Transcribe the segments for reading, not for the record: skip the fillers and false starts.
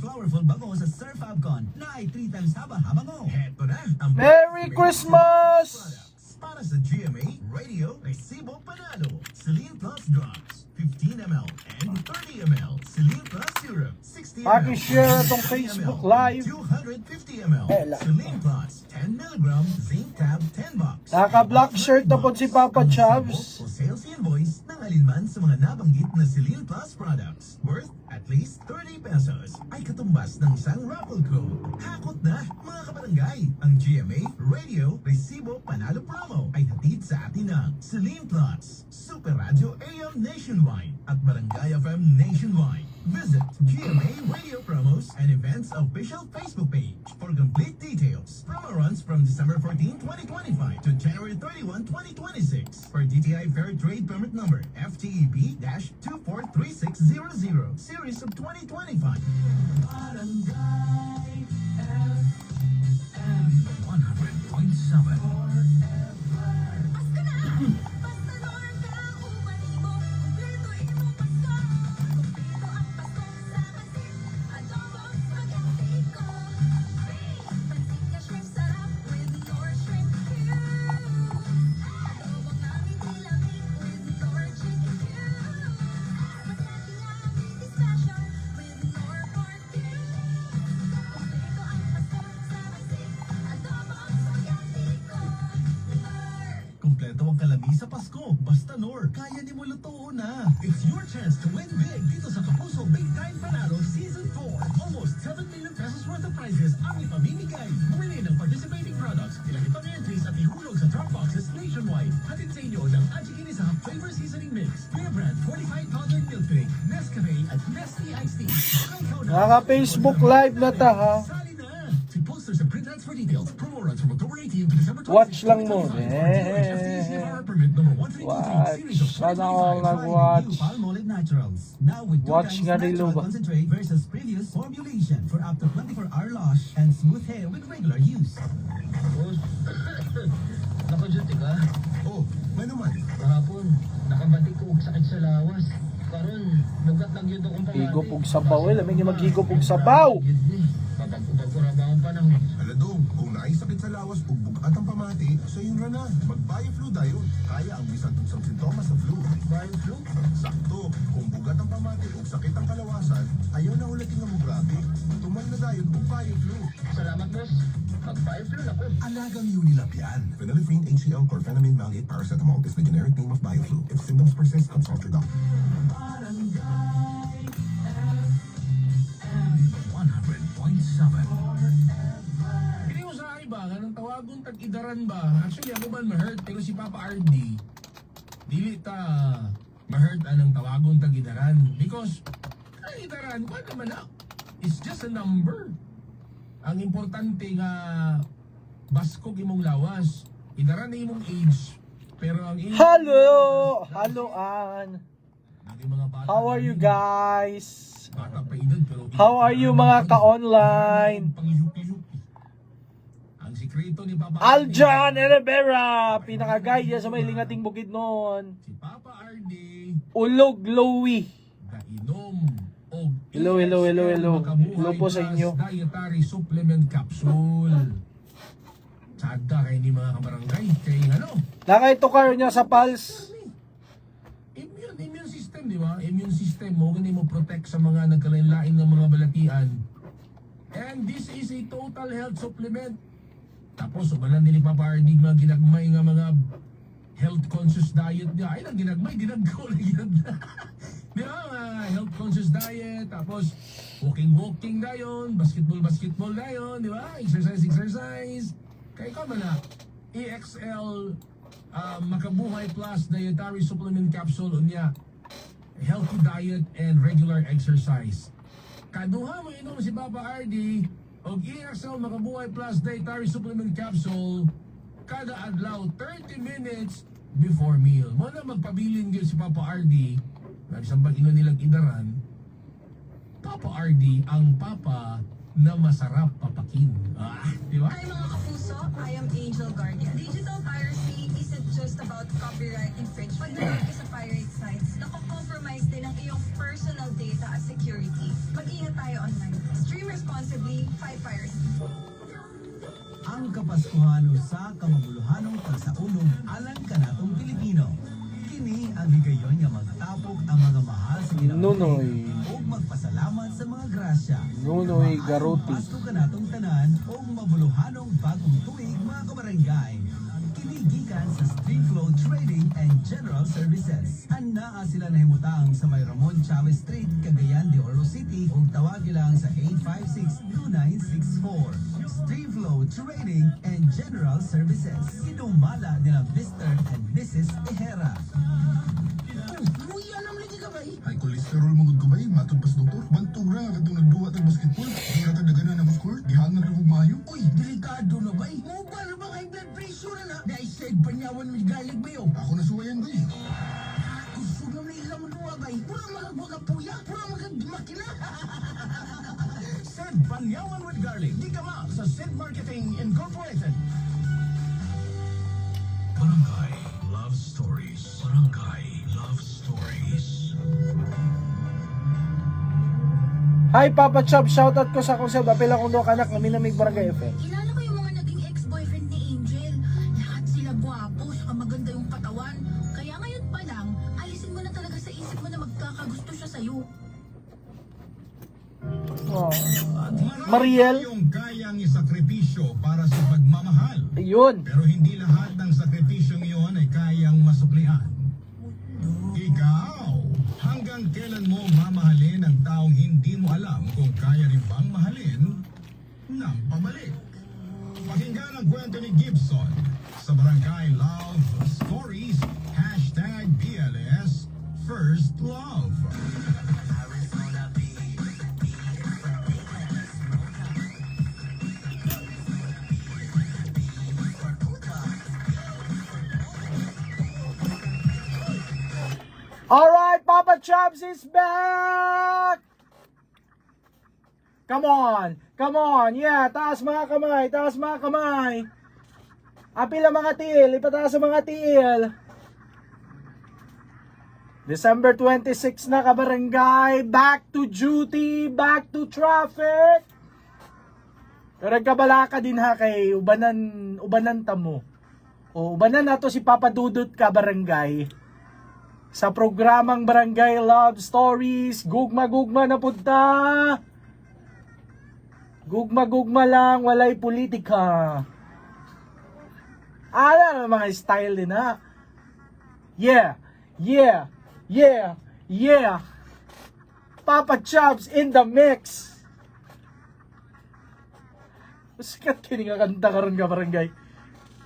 powerful bango sa Sir Fabcon na ay 3 times haba mo. Heto na ang Merry Christmas! products para sa GMA Radio Resibo Panalo. Celine Plus Drops, 15 ml and 30 ml. Celine Plus Syrup, 60 ml. Paki-share itong 60 Facebook ml, Live. 250 ml. Celine Plus, 10 mg, Zinc Tab, 10 box. Naka-black shirt na po si Papa Chavs. O sales invoice ng alinman sa mga nabanggit na Celine Plus products worth at least 30 pesos ay katumbas ng isang raffle code. Hakot na, mga kabarangay! Ang GMA Radio Resibo Panalo Promo ay hatid sa atin ng Celine Plus, Super Radio AM Nationwide at Barangay FM Nationwide. Visit GMA Radio Promos and Events official Facebook page for complete details. Promo runs from December 14, 2025 to January 31, 2026 for DTI Fair Trade Permit Number FTEB-243600 Series of 2025. Barangay FM 100.7. Kompleto ang kalabi sa Pasko. Basta Nor, kaya ni mo lutuon na. It's your chance to win big dito sa Kapuso Big Time Panalo Season 4. Almost 7 million pesos worth of prizes ang ipamimigay. Bumili ng participating products, ilagay pang entries at ihulog sa drop boxes nationwide. Hatid sa inyo ng Ajikinis Flavor Seasoning Mix, Beer Brand 45 powdered milk drink, Nescafe at Nestle Iced Tea. Naka-Facebook Live na ta ha. Sali na! See posters and print ads for details. Promo runs from October 18 to December 26. Watch lang mo. Watch. Sana all nag-watch. Palmolive Naturals. Now with 2 Watch times nga rin, natural Luba. concentrate versus previous formulation for up to 24-hour wash and smooth hair with regular use. Nakaduty ka? Oh, may naman. Kahapon, nakabati ko og sakit sa lawas. Karon, bugat lang yun akong pamati. Higop og sabaw. Lamig yung maghigop og sabaw. Papag-ubag ko na ba ang panahon? Aladong, kung naisakit sa lawas o bugat ang pamati, so yun na. Mag-Bioflu dayon. Kaya ang bisan sa sintomas sa flu. Bioflu? Sakto, kung bugat ang pamati o sakit ang kalawasan, ayaw na ulating nga mo grabe. Tumal na dayon o Bioflu. Salamat, boss. Mag-Bioflu na ko. Alagang Unilab yan. Phenylephrine HCl chlorphenamine maleate paracetamol is the generic name of Bioflu. If symptoms persist, consult your doctor. Barangay FM 100.7. Hindi mo sa iba, kanang tawagon tag-idaran ba? Actually, ako man ma-hurt, pero si Papa RD, dili ta ma-hurt anang tawagon tag-idaran. Because, ang idaran, wala naman na. It's just a number. Ang importante nga, baskog imong lawas. Idaran na imong age. Pero ang imong... Hello! Hello, Ann. Ang mga bata, How are you guys? Bata pa edad, pero... How are you mga ka-online? Pangihuk-ihuk. Ang sikreto ni Papa Aljan Rivera, pinaka-guide sa may lingating bukid noon. Si Papa RD, Ulog Lowy. kainom og Hello, hello, hello, hello. Hello po sa inyo. Dietary supplement capsule. Sada kay ni mga kabarangay. Kay ano? Nakaito kayo niya sa Pulse. Immune system, di ba? Immune system mo, ganun mo protect sa mga nagkalain-lain ng mga balatian. And this is a total health supplement. Tapos, umalan nila papardig mga ginagmay nga mga health conscious diet niya. Ay, nang ginagmay, dinagko na ginagmay. Di ba? Health conscious diet. Tapos, walking dayon. Basketball dayon. Di ba? Exercise. Kaya ka man na, EXL Makabuhay Plus Dietary Supplement Capsule unya healthy diet and regular exercise. Kaduha mo inom si Papa RD og EXL Makabuhay Plus Dietary Supplement Capsule kada adlaw 30 minutes before meal. Mo na magpabilin gyud si Papa RD na isang pag-inom nilang idaran. Papa RD ang papa na masarap papakin. Di ba? Hi mga kapuso, I am Angel Guardian. Digital piracy isn't just about copyright infringement. Pag nag ka sa pirate sites, nako-compromise din ang iyong personal data at security. Mag-ingat tayo online. Stream responsibly. 5 Piracy. Ang Kapaskuhan usa ka mabuluhanong pagsaulog alang kanatong Pilipino. Kini ang higayon nga magtapok ang mga mahal sa Nunoy. ug magpasalamat sa mga grasya. Nunoy Garuti. Pasko kanatong tanan ug mabuluhanong bagong tuig mga kabarangay. Kini gikan sa Streamflow Trading and General Services. Anaa sila nahimutang sa may Ramon Chavez Street, Cagayan de Oro City ug tawag lang sa 856-2964. Streamflow Trading and General Services. Kinumala nila Mr. and Mrs. Tejera. Luya naman lagi ka ba eh? High cholesterol mangod ko ba eh? Matod pas doktor. Bantog ra katong nagduwa tag basketball. Di ra tagdaganan ang score. Gihangan ra kog maayo. Uy, delikado na ba eh? Mobile ba high blood pressure na? Dahil said banyawan may galig ba yun? Ako nasuwayan ba eh? Gusto na may ilang luwa ba eh? Pura magagwaga puya, pura magagmakina. Sid Banyawan with Garlic. Di ka ma sa Sid Marketing Incorporated. Barangay Love Stories. Barangay Love Stories. Hi Papa Chub, shoutout ko sa akong self. Apel akong doon kanak na Minamig Barangay FM. Kilala ko yung mga naging ex-boyfriend ni Angel. Lahat sila gwapo, saka maganda yung katawan. Kaya ngayon pa lang, alisin mo na talaga sa isip mo na magkakagusto siya sa'yo. Oh. Mariel. Yung kayang isakripisyo para sa pagmamahal. Ayun. Pero hindi lahat ng sakripisyong iyon ay kayang masuklian. Ikaw, hanggang kailan mo mamahalin ang taong hindi mo alam kung kaya rin bang mahalin ng pabalik? Pakinggan ang kwento ni Gibson sa Barangay Love Stories, #BLS First Love. Alright, Papa Chubs is back! Come on, yeah, taas mga kamay. Apil ang mga tiil, ipataas ang mga tiil. December 26 na kabarangay, back to duty, back to traffic. Pero nagkabala ka din ha kay ubanan tamo. O ubanan nato si Papa Dudut kabarangay. Sa programang Barangay Love Stories, gugma-gugma na punta. Gugma-gugma lang, walay politika. Ala mga style din ha. Yeah. Papa Chubs in the mix. Sikat kini nga kanta karon ka barangay.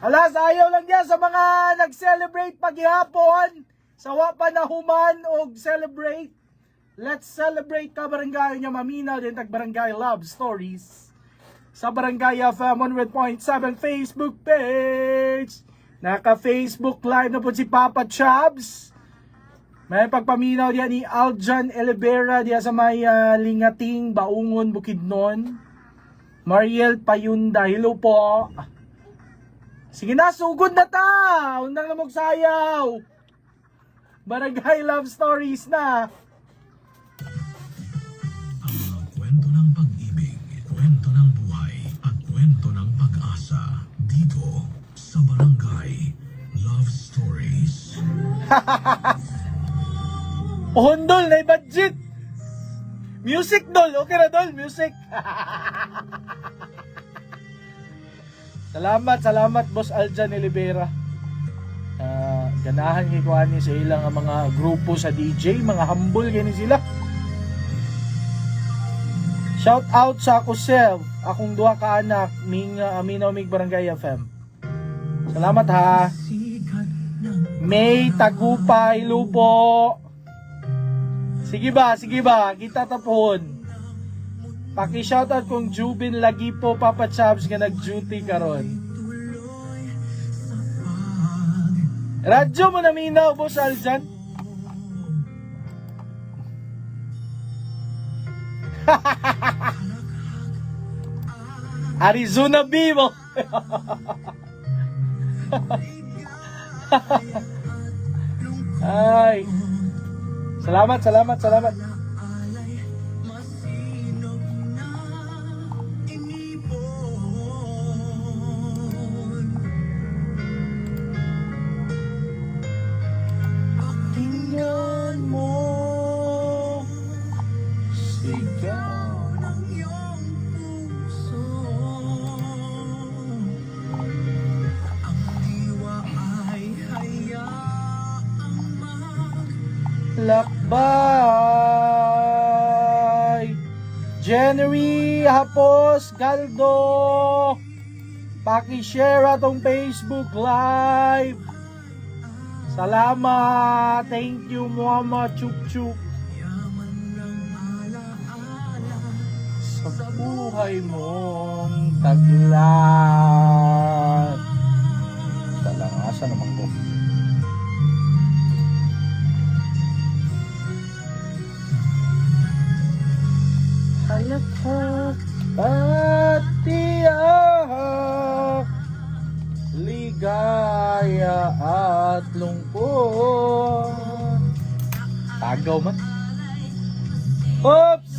Alas, ayaw lang yan sa mga nag-celebrate paghihapon. Sawa pa na human og celebrate. Let's celebrate ka barangay niya mamina din tag Barangay Love Stories. Sa Barangay FM 100.7 Facebook page. Naka-Facebook live na po si Papa Chubs. May pagpaminaw diyan ni Aljan Elibera diya sa may Lingating, Baungon, Bukidnon. Mariel Payunda, hello po. Sige na, sugod na ta. Undang na magsayaw. Barangay Love Stories na. Ang mga kwento ng pag-ibig, kwento ng buhay, at kwento ng pag-asa dito sa Barangay Love Stories. Dol, na budget. Music, Dol. Okay na, Dol. Music. Salamat, Boss Aljan Elibera. Ganahan kay kuan ni sa ilang mga grupo sa DJ, mga humble gani sila. Shout out sa ako self, akong duha ka anak ning Aminomig Barangay FM. Salamat ha. May Tagupay Lupo. Sige ba, kita tapon. Paki-shoutout kung Jubin lagi po Papa Chubs nga nag-duty karon. Radyo mo na minaw, Boss Aljan. Arizona Vivo. Ay. Salamat. January Hapos Galdo, paki-share atong Facebook Live. Salamat. Thank you, Mama Chuk Chuk. Sa buhay mong taglan. Talangasa naman ko. Hayak-hak at tiyak, ligaya at lungkot. Tagaw man. Oops!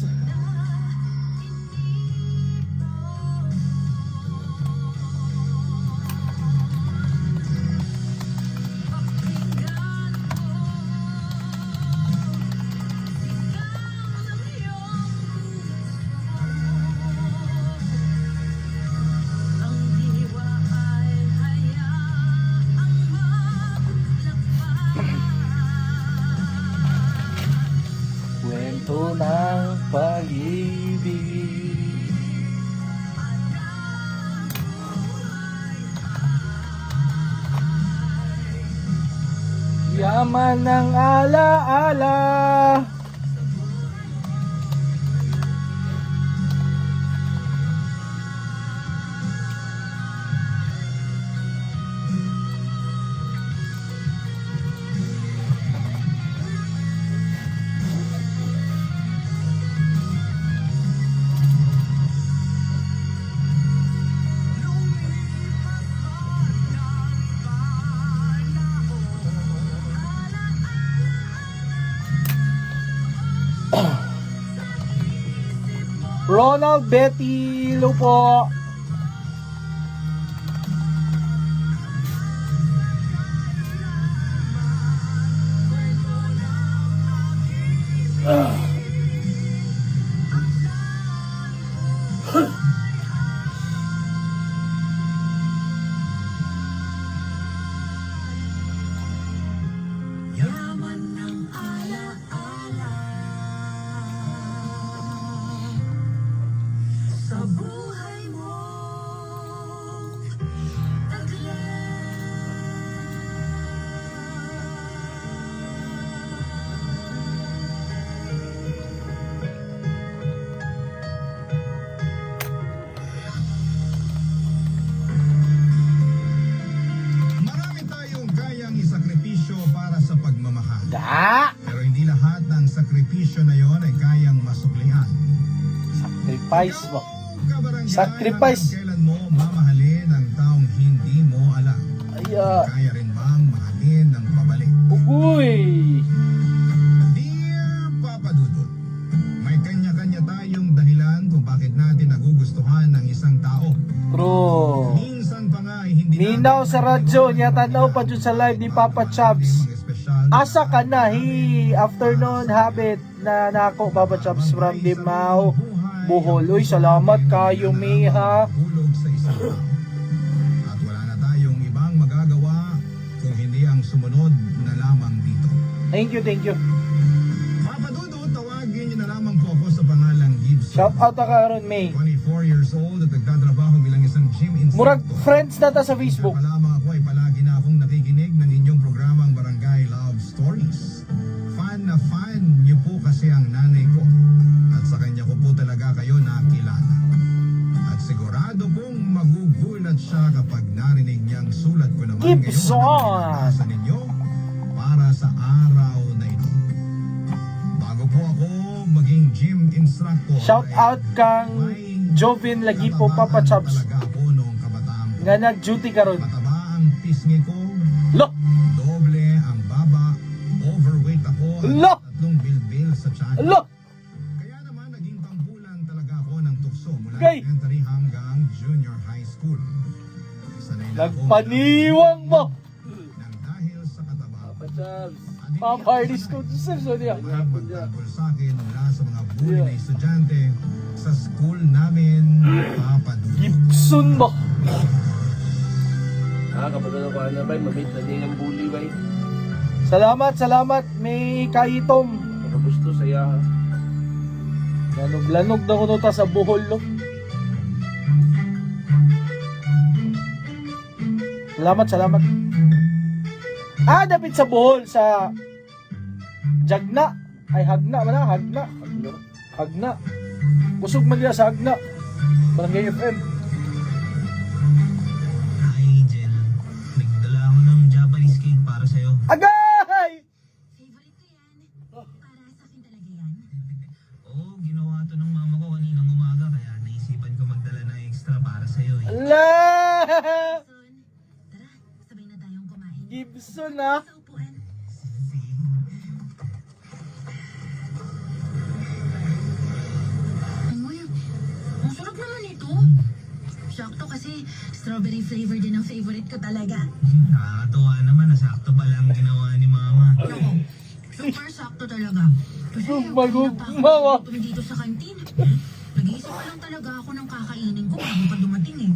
Kwento ng pag-ibig. Yaman ng ala-ala. Ronald Betty Lupo. Marami tayong kayang isakripisyo para sa pagmamahal. Da! Pero hindi lahat ng sakripisyo na yon ay kayang masuklian. Sacrifice mo. Kabarangay, Sacrifice. hanggang kailan mo mamahalin ang taong hindi mo alam? Ay, Kaya rin bang mahalin ng pabalik? ugoy. Dear Papa Dudut, may kanya-kanya tayong dahilan kung bakit natin nagugustuhan ng isang tao. True. Minsan pa nga ay hindi Minaw sa radyo niya, tanaw pa dyan sa live ni Papa Chubs. Asa ka na, afternoon habit na nako Papa Chubs from Dimao, Bohol. Uy, salamat kayo, Miha. Hulog sa isang tao. At wala na tayong ibang magagawa kung hindi ang sumunod na lamang dito. Thank you, thank you. Papa Dudut, tawagin niyo na lamang po ako sa pangalang Gibson. Shout out ka karon, May. 24 years old at nagtatrabaho bilang isang gym instructor. Murag friends na ta sa Facebook. Kaya pa lamang ako ay palagi na akong nakikinig ng inyong programang Barangay Love Stories. Fan na fan niyo po kasi ang nanay ko. At sa kanya ko po talaga kayo nakilala. At sigurado pong magugulat siya kapag narinig niyang sulat ko naman Gibson! ngayon sa ninyo para sa araw na ito. Bago po ako maging gym instructor, Shout out kang Jovin Lagipo, Papa Chubs. Talaga ako noong kabataan ko. Nga nag-duty karon. Mataba ang pisngi ko, Lo! doble ang baba, overweight ako, Lo! at 3 bilbil sa tiyan. Lo! Kaya naman naging pampulan talaga ako ng tukso mula Gay! elementary hanggang junior high school. Sanay na ako Nagpaniwang mo! nang dahil sa kataba. Papa Chubs. At hindi Papa ako Hardis ko. Serso niya. magtanggol sa akin mula sa mga bully na estudyante sa school namin, Papa Dudut. Gibson mo. Kapag ko na ba, mamit na din ang bully ba? Salamat, salamat. May kaitom. Makagusto saya. Lanog na ko ta sa buhol, no? Salamat. Dapat sa buhol, sa Jagna. Ay, Hagna. Hagna. Busog man niya sa Hagna. Barangay FM. Hi, Angel. Nagdala ako ng Japanese cake para sa'yo. Agay! Favorite ko yan. Para sa akin talaga yan. Oo, ginawa to ng mama ko kaninang umaga kaya naisipan ko magdala ng extra para sa'yo eh. Ala! Son, tara, sabay na tayong kumain. Gibson, ha? Sa upuan. Sige. Uy, ang sarap naman ito. Sakto kasi strawberry flavor din ang favorite ko talaga. Nakakatuwa naman, nasakto pa lang ginawa ni mama. Ako, super sakto talaga. Kasi Magugmawa. gutom dito sa kantin. Nag-iisip pa lang talaga ako ng kakainin ko bago pa dumating eh.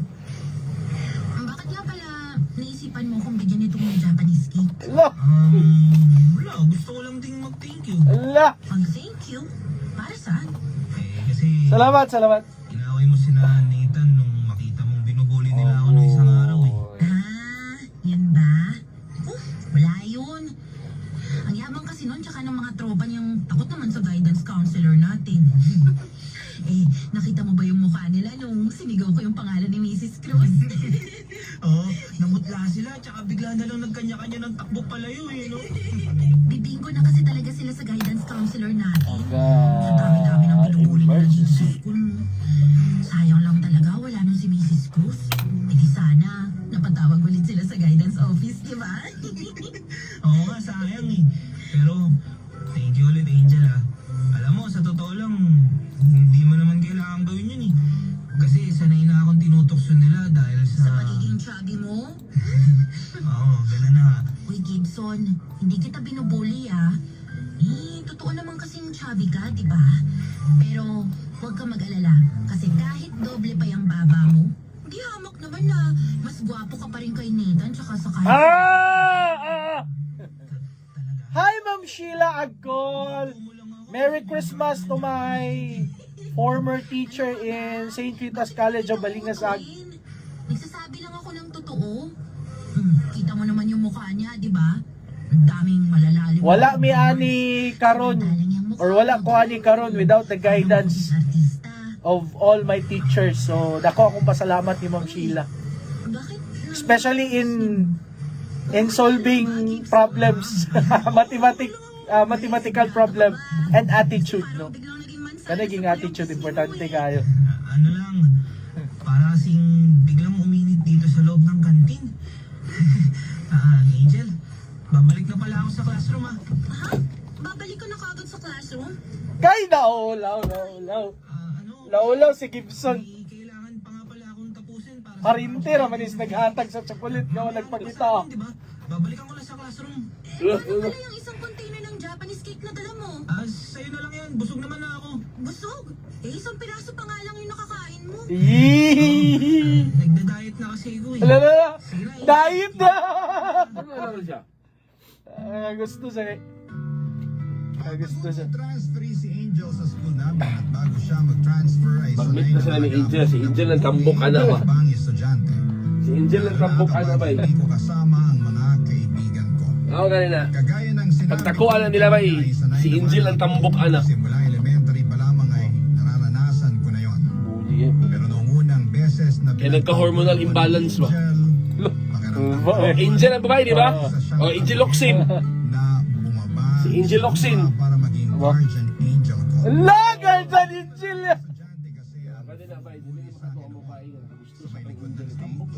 Bakit nga pala naisipan mo kung bigyan itong Japanese cake? Ala! Wala, gusto ko lang ding mag-thank you. Ala! Ang thank you? Para saan? Kasi Salamat. inaway mo sina Nathan nung makita mong binubuli nila ako nung isang araw eh. Yan ba? Wala yun. Ang yabang kasi nun, tsaka ng mga tropa niyang takot naman sa guidance counselor natin. Nakita mo ba yung mukha nila nung sinigaw ko yung pangalan ni Mrs. Cruz? Oo, namutla sila, tsaka bigla na lang nagkanya-kanya ng takbo palayo eh, no? Bibinggo na kasi talaga sila sa guidance counselor natin. Ang dami-dami ng pinubuli nila dito sa school mo. Sayang lang talaga, wala nung si Mrs. Cruz. Di sana, napatawag ulit sila sa guidance office, di ba? Oo nga, sayang eh. Pero, thank you ulit Angel ah. Alam mo, sa totoo lang, hindi mo naman kailangan gawin yun eh. Kasi sanay na akong tinutokso nila dahil Sa sa... pagiging chubby mo? Oo, ganun na. Uy, Gibson, hindi kita binubuli totoo naman kasing chubby ka, di ba? Pero, huwag ka mag-alala. Kasi kahit doble pa yung baba mo, di hamak naman na mas gwapo ka pa rin kay Nathan tsaka sa kanya. Hi, Ma'am Sheila Agcol. Merry Christmas to my former teacher in St. Rita's College of Balingasag. Nagsasabi lang ako ng totoo. Kita mo naman yung mukha niya, di ba? Ang daming malalalim. Wala mi ani karon or wala ko ani karon without the guidance Artista. of all my teachers. So, dako akong pasalamat ni Ma'am Sheila. Bakit? Especially in solving problems, mathematical problem and attitude, no? Biglang naging mansa. Kanaging attitude importante kayo. Ano lang, para kasing biglang uminit dito sa loob ng kantin. Angel, babalik na pala ako sa classroom ah. Ha? Babalik ka na kagad sa classroom? Kay naulaw. Laulaw si Gibson. May kailangan pa nga pala akong tapusin para Parinte raman is naghatag sa chocolate nga nagpakita. Diba? Babalikan ko lang sa classroom. Ano pala yung isang container ng Japanese cake na dala mo? Sa'yo na lang yan. Busog naman na ako. Busog? Isang piraso pa nga lang yung nakakain mo. Yee! Nagda-diet na kasi ako eh. Alala, diet na! Ano siya? Gusto siya. Gusto siya. Transfer si Angel sa school namin at bago siya mag-transfer ay Mag-meet na sila ni Angel. Si Angel ang tambok ba? Bang estudyante. Si Angel ang tambok ba? Hindi ko kasama ang mga kaibigan ko. Oo, kanina. Kagaya ng sinabi Pagtakuan na nila ba si Angel ang tambok Simula elementary pa lamang ay nararanasan ko na yon. Pero noong unang beses na Kaya nagka-hormonal imbalance ba? Angel Angel ang babae, di ba? O, Angel Locsin. na bumaba Si Angel Locsin. para maging guardian angel ko. Lagal sa Angel! Estudyante kasi sa may likod ng stage.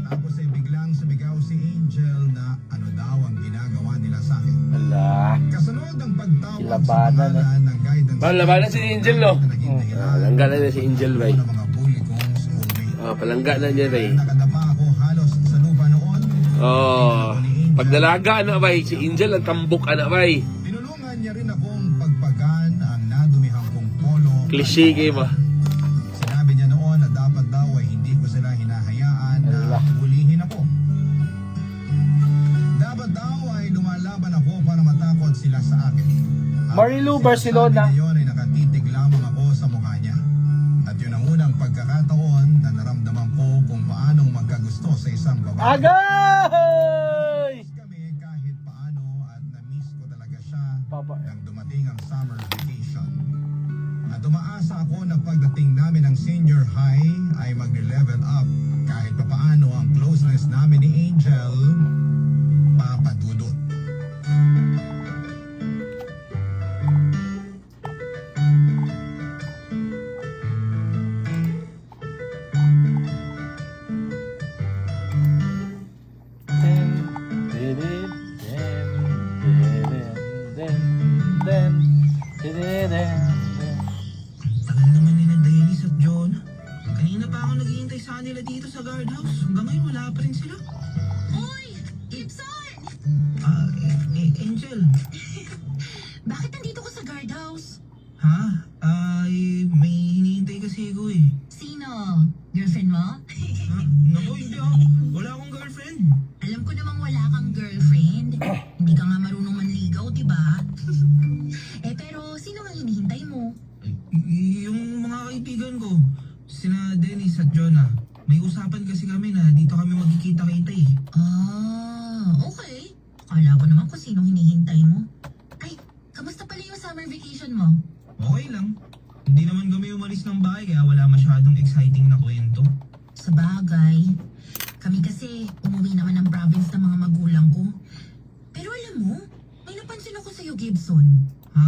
Tapos ay biglang sumigaw si Angel na ano daw ang ginagawa nila sa akin. Ala. Kasunod ang pagtawag sa Labanan, pangalan ng guidance. Labanan si Angel, no? Naging dahilan Palangga na niya si Angel, bay. ng mga bully kong schoolmate. Palangga na niya, bay. Nakadapa ako halos sa lupa noon. Pag dalaga, ano, bay? Si Angel ang tambok, ano, bay? Tinulungan niya rin akong pagpagan ang nadumihang kong polo. Cliché, ba? Sinabi niya noon na dapat daw ay hindi ko sila hinahayaan na bulihin ako. Dapat daw ay lumalaban ako para matakot sila sa akin. Marilu Barcelona. Ngayon ay nakatitig lamang ako At yun ang unang pagkakataon na naramdaman ko kung paano magkagusto sa isang babae. Agay! Kami kahit paano at na-miss ko talaga siya Papa. nang dumating ang summer vacation. At umaasa ako na pagdating namin ng senior high ay magle-level up kahit papaano ang closeness namin ni Angel papadudot. Tagal naman ni na Dennis at Jonah. Kanina pa ako naghihintay sa kanila dito sa guardhouse. Hanggang ngayon wala pa rin sila. Uy! Gibson! Angel. Bakit nandito ko sa guardhouse? Ha? May hinihintay kasi ako eh. Sino? Girlfriend mo? Ha? Naku, hindi ah. Wala akong girlfriend. Alam ko namang wala kang girlfriend. Hindi ka nga marunong manligaw, diba? Pero sino ang hinihintay mo? Yung mga kaibigan ko, sina Dennis at Jonah. May usapan kasi kami na dito kami magkikita-kita eh. Okay. Akala ko naman kung sinong hinihintay mo. Ay, kamusta pala yung summer vacation mo? Okay lang. Hindi naman kami umalis ng bahay kaya wala masyadong exciting na kwento. Sa bagay, kami kasi umuwi naman ng province ng mga magulang ko. Pero alam mo, may napansin ako sa'yo, Gibson. Ha?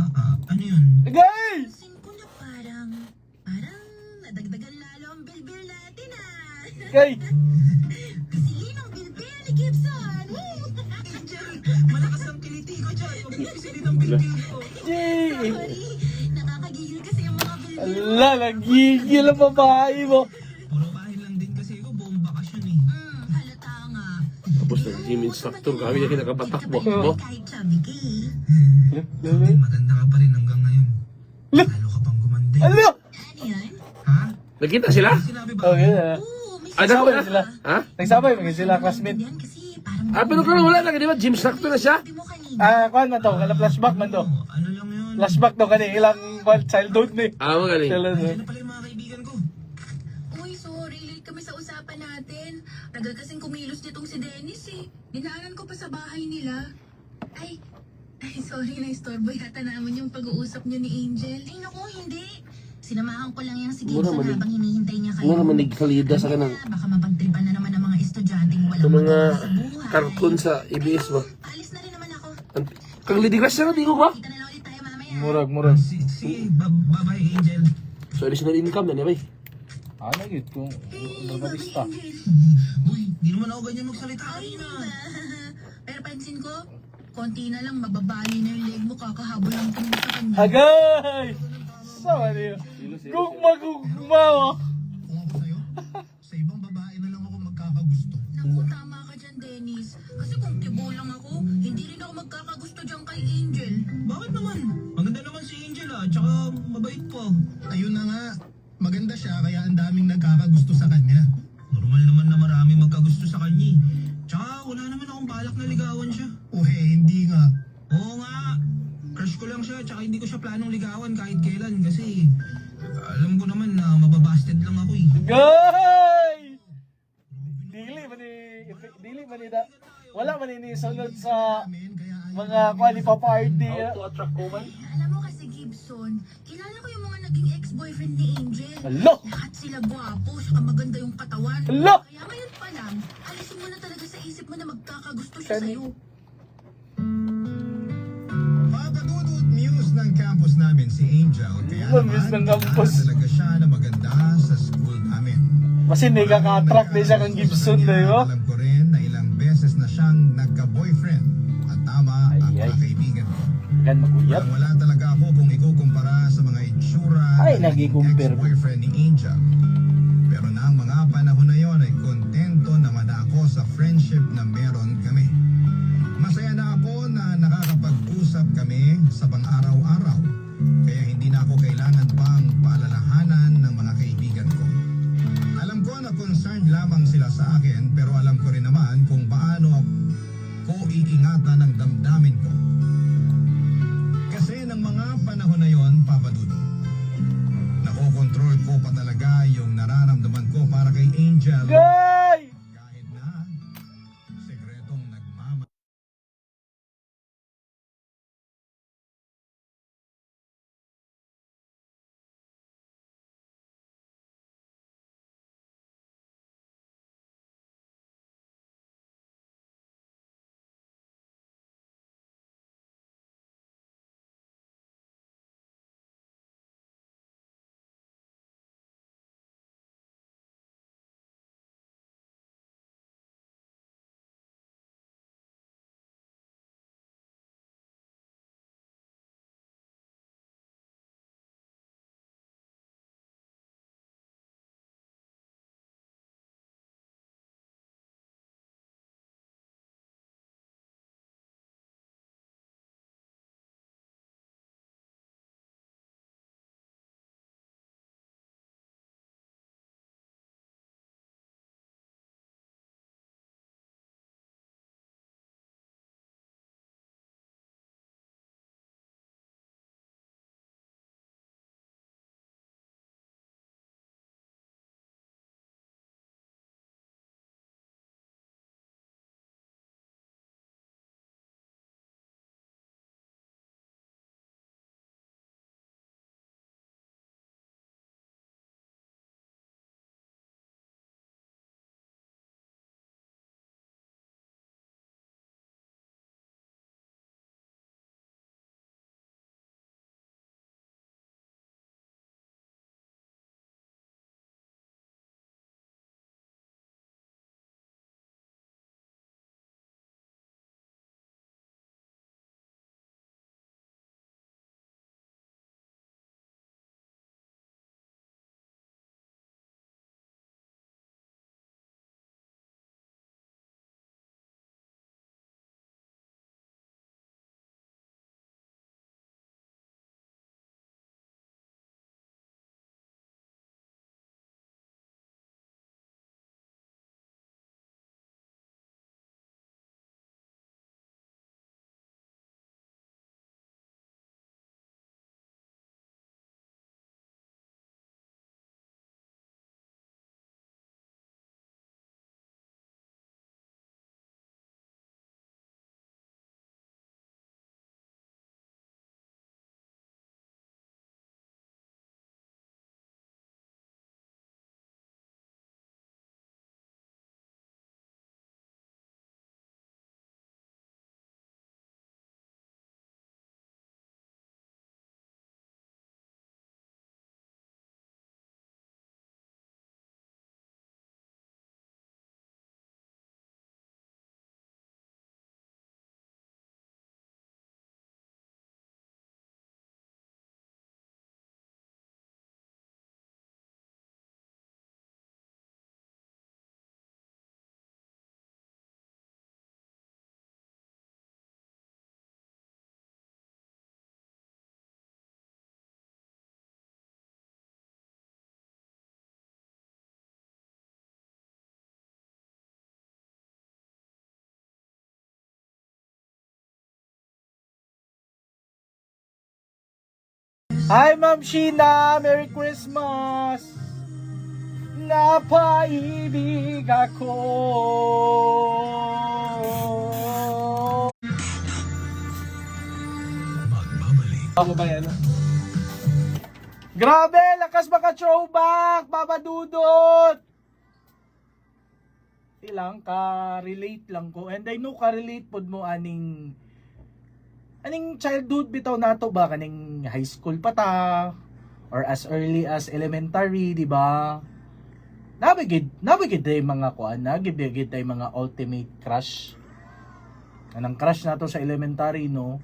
Ano yun? Agay! Pansin ko na parang nadagdagan lalo ang bilbil natin Agay! Kasi yun ang bilbil ni Gibson. Woo! Angel, malakas ang kiliti ko dyan. Huwag mo pisilin ang bilbil ko. Yay! Sorry, nakakagigil kasi yung mga bilbil. Ala, nagigil ang babae mo. Puro kahit lang din kasi ako buong bakasyon eh. Halata nga. Tapos na gym instructor, kami na kinakabatak mo. Mo? Kahit chubby ka eh. Ay, maganda ka pa rin hanggang ngayon. Lalo ka pang gumanda. Ano? Ano yan? Ha? Nagkita sila? Sinabi ba? Oh, yeah. Oo, may Ah, Nagsabay na sila. Ha? Nagsabay mga sila, classmate. yan kasi parang Pero kung wala na, di ba? Gym instructor na siya? sabi mo kanina. Kuhan man to, kala flashback man to. Ano lang yun? Flashback to kani ilang childhood ni. Magaling. Nandiyan na pala yung mga kaibigan ko. Uy, sorry, late kami sa usapan natin. Tagal kasing kumilos nitong si Dennis eh. Dinaanan ko pa sa bahay nila. Ay, sorry na istorbo yata naman yung pag-uusap niyo ni Angel. Ay, naku, hindi. Sinamahan ko lang yan si Gibson Mura manig- habang hinihintay niya kayo. Mura manig kalida sa kanang Baka mapagtripan na naman ng mga estudyanteng walang sa mga magawa sa buhay. cartoon sa EBS ba? Alis na rin naman ako. Kang lidigas siya, di ko ba? Kita na lang ulit tayo mamaya. Murag. Sige, bye-bye Angel. So, additional income na niya ba? Ano yun kung normalista? Uy, di naman ako ganyan magsalita Ay, kanina. diba? Pero pansin ko, konti na lang mababali na yung leg mo kakahabol lang kami sa kanya. Agay! Sama niyo. Gugma. Kung ako sa'yo, sa ibang babae na lang ako magkakagusto. Naku, tama ka dyan, Dennis. Kasi kung tibo lang ako, hindi rin ako magkakagusto dyan kay Angel. Bakit naman? Maganda naman si Angel ah, tsaka mabait pa. Ayun na nga, maganda siya kaya ang daming nagkakagusto sa kanya. Normal naman na marami magkagusto sa kanya eh. Tsaka wala naman akong balak na ligawan siya. Hindi nga. Oo nga, crush ko lang siya tsaka hindi ko siya planong ligawan kahit kailan kasi alam ko naman na mababasted lang ako eh. Gay! Dili man ni da. Wala man ni sunod sa mga quali pa party. To attract woman? Alam mo kasi, Gibson, kilala ko yung mga naging ex-boyfriend ni Angel. Hello! Lahat sila gwapo, saka maganda yung katawan. Hello! Kaya ngayon pa lang, alisin mo na talaga sa isip mo na magkakagusto siya Kani- sa'yo. Papadudot muse ng campus namin si Angel. Kaya Muse ng campus. talaga siya na maganda sa school namin. Kasi hindi ka-attract din siya kang Gibson, di ba? Alam ko rin na ilang beses na siyang nagka-boyfriend. At tama ang Ay, ay. mga kaibigan ko. Gan maguyap. Wala talaga ako kung ikukumpara sa mga itsura Ay, ng nagikumpir. ex-boyfriend ni Angel. Pero na ang mga panahon na yon ay kontento naman ako sa friendship na meron kami. Masaya na ako na nakakapag-usap kami sa pang-araw-araw. Kaya hindi na ako kailangan pang paalalahanan ng mga kaibigan ko. Alam ko na concerned lamang sila sa akin pero alam ko rin naman kung paano ko iingatan ang damdamin ko. Kasi ng mga panahon na yon, Papa Dudo, nakokontrol ko pa talaga Angel. Gay! Kahit na sekretong nagmama. Hi, Ma'am Sheena! Merry Christmas! Napaibig ako. Magbabalik Ako ba yan? Grabe! Lakas maka throwback! Baba Dudot! Ilang ka-relate lang ko. And I know ka-relate pod mo aning childhood bitaw nato ba kaning high school pa ta or as early as elementary, di ba? Nabigid day mga kuan, nagibigid day mga ultimate crush. Anang crush nato sa elementary, no?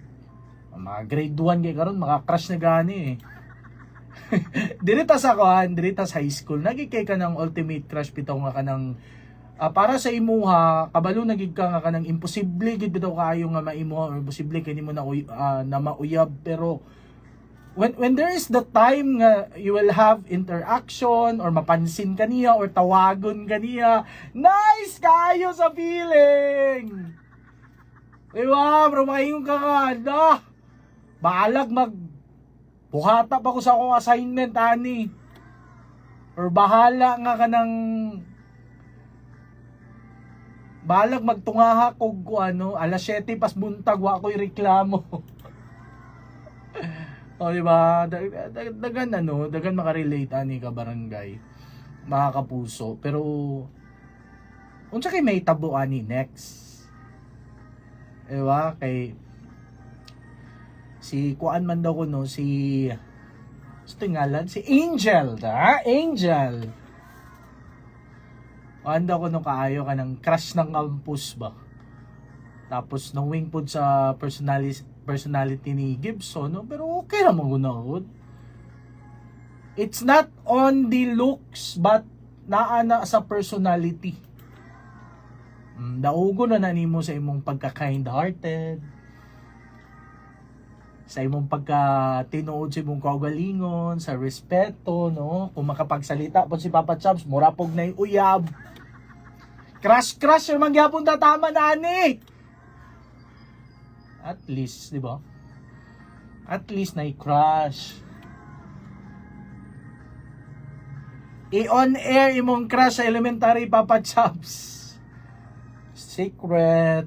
Mga grade 1 kay karon mga crush na gani eh. Dirita sa kuan, dirita sa high school, nagikay ka ng ultimate crush bitaw nga kanang para sa imuha, kabalo nagig ka nga kanang imposible gid bitaw kaayo nga maimo or imposible kay nimo na mauyab, pero when there is the time nga you will have interaction or mapansin kaniya or tawagon kaniya, nice kayo sa feeling. Diba, bro, maingon ka nga, balag buhata pa ko sa akong assignment ani, or bahala nga kanang balag magtungaha kog ano, alas 7 pas buntag wa ko'y reklamo. O di ba? Dagan ano, dagan makarelate ani ka barangay. Mga kapuso, pero unsa kay may tabo ani next? Di ba? Kay si kuan man daw ko no, si ngalan, si Angel, ha? Angel. Anda ko nung kaayo ka ng crush ng campus ba? Tapos nung wing pod sa personality ni Gibson, no? Pero okay naman gunahod. It's not on the looks but naana sa personality. Daugo na nimo sa imong pagka-kind-hearted, sa imong pagka-tinuod sa imong kaugalingon, sa respeto, no? Kung makapagsalita po si Papa Chops, murapog na yung uyab. Crush yung mangyapon tatama na ani. At least, di ba? At least na i-crush. I-on air imong crush sa elementary, Papa Chops. Secret.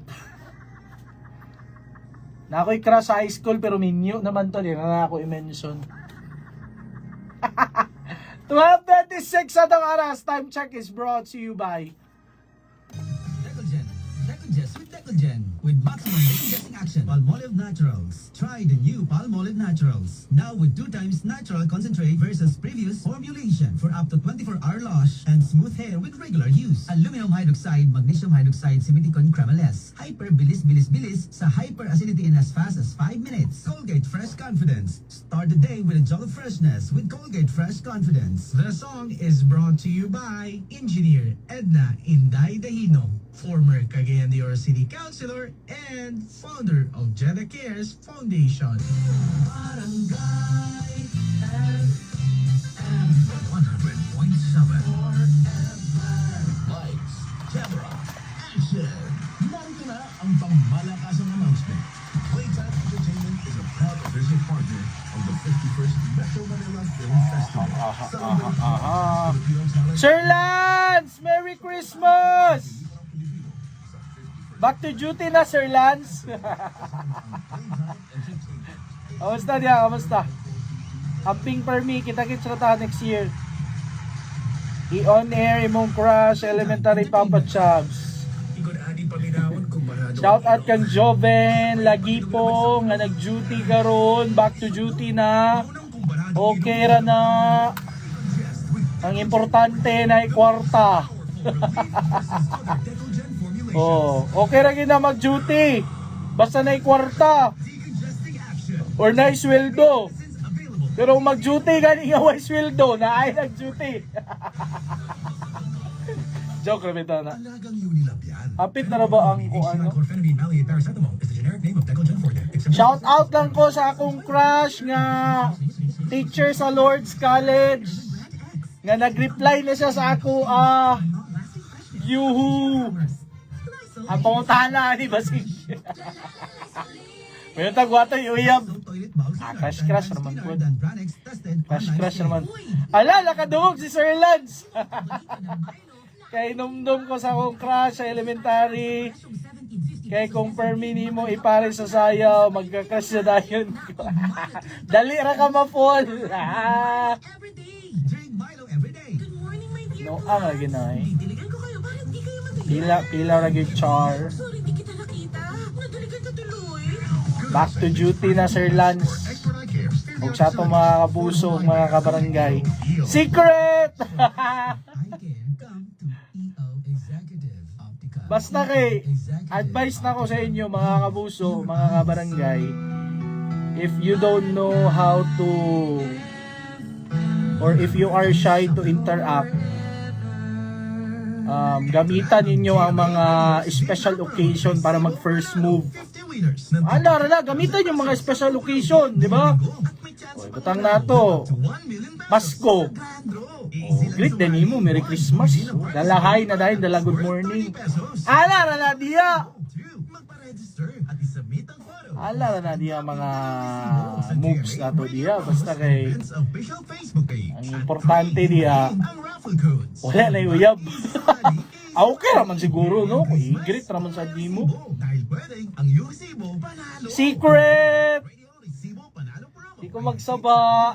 Na ako'y crush sa high school pero minyo naman to, di na ako i-mention. 12:26 at ang oras. Time check is brought to you by Decogen with maximum decongesting action. Palmolive Naturals. Try the new Palmolive Naturals. Now with 2 times natural concentrate versus previous formulation for up to 24-hour wash and smooth hair with regular use. Aluminum hydroxide, magnesium hydroxide, Simeticon Cremaless. Hyper bilis sa hyper acidity in as fast as 5 minutes. Colgate Fresh Confidence. Start the day with a jolly freshness with Colgate Fresh Confidence. The song is brought to you by Engineer Edna Inday Dahino, former Cagayan de Oro City Councilor and founder of Jeddah Cares Foundation. Barangay FM 100.7. Lights, camera, action! Narito na ang pangmalakasang announcement. Playtime Entertainment is a proud official partner of the 51st Metro Manila Film Festival. Sir Lance! Merry Christmas! Back to duty na, Sir Lance. Kamusta niya? Kamusta? Camping per me. Kita-kits na tayo next year. I-on air imong crush elementary Papa Chops. Shout out kang Joven Lagipo nga nag-duty karon, back to duty na. Okay ra na. Ang importante na ikwarta. Oh, okay ra gyud na mag-duty. Basta na ikwarta. Or na isweldo. Pero kung mag-duty gani nga way sweldo, na ay nag-duty. Joke ra bitaw na. Alagang Unilab yan. Hapit na ra ba ang kung ano? Chlorphenamine, maleate, paracetamol is the generic name of Decogen Forte. Shout out lang ko sa akong crush nga teacher sa Lord's College nga nag-reply na siya sa ako yuhu. Ang pangutana ni Basig. May tagwata uyab. Crush naman po. Crush naman. Ala, nakadungog si Sir Lance. Kay numdum ko sa akong crush sa elementary. Kay kung permini mo ipare sa sayaw, magka-crush na dayon ko. Dali ra ka ma-fall. Drink Milo every day. Good morning, my dear. No, ang lagi na eh. Diligan ko kayo, bakit di kayo madaling? Pila lagi char. Sorry, di kita nakita. Nadaligan ka tuloy. Back to duty na, Sir Lance. Huwag sa itong mga kabuso, mga kabarangay. Secret! Basta kay, advice na ko sa inyo, mga kabuso, mga kabarangay, if you don't know how to, or if you are shy to interact, gamitan ninyo ang mga special occasion para mag first move. Gamitan yung mga special occasion, di ba? O, butang na to. Pasko. Greet din mo, Merry Christmas. Dalahay na dahil, dala good morning. Na diya. Na diya mga moves na to diya. Basta kay, ang importante diya, wala na yung uyab. Okay raman siguro, no? Kung igrit raman sa di mo. Dahil pwedeng ang iyong resibo panalo. Secret! Radio Resibo Panalo promo. Di ko magsaba.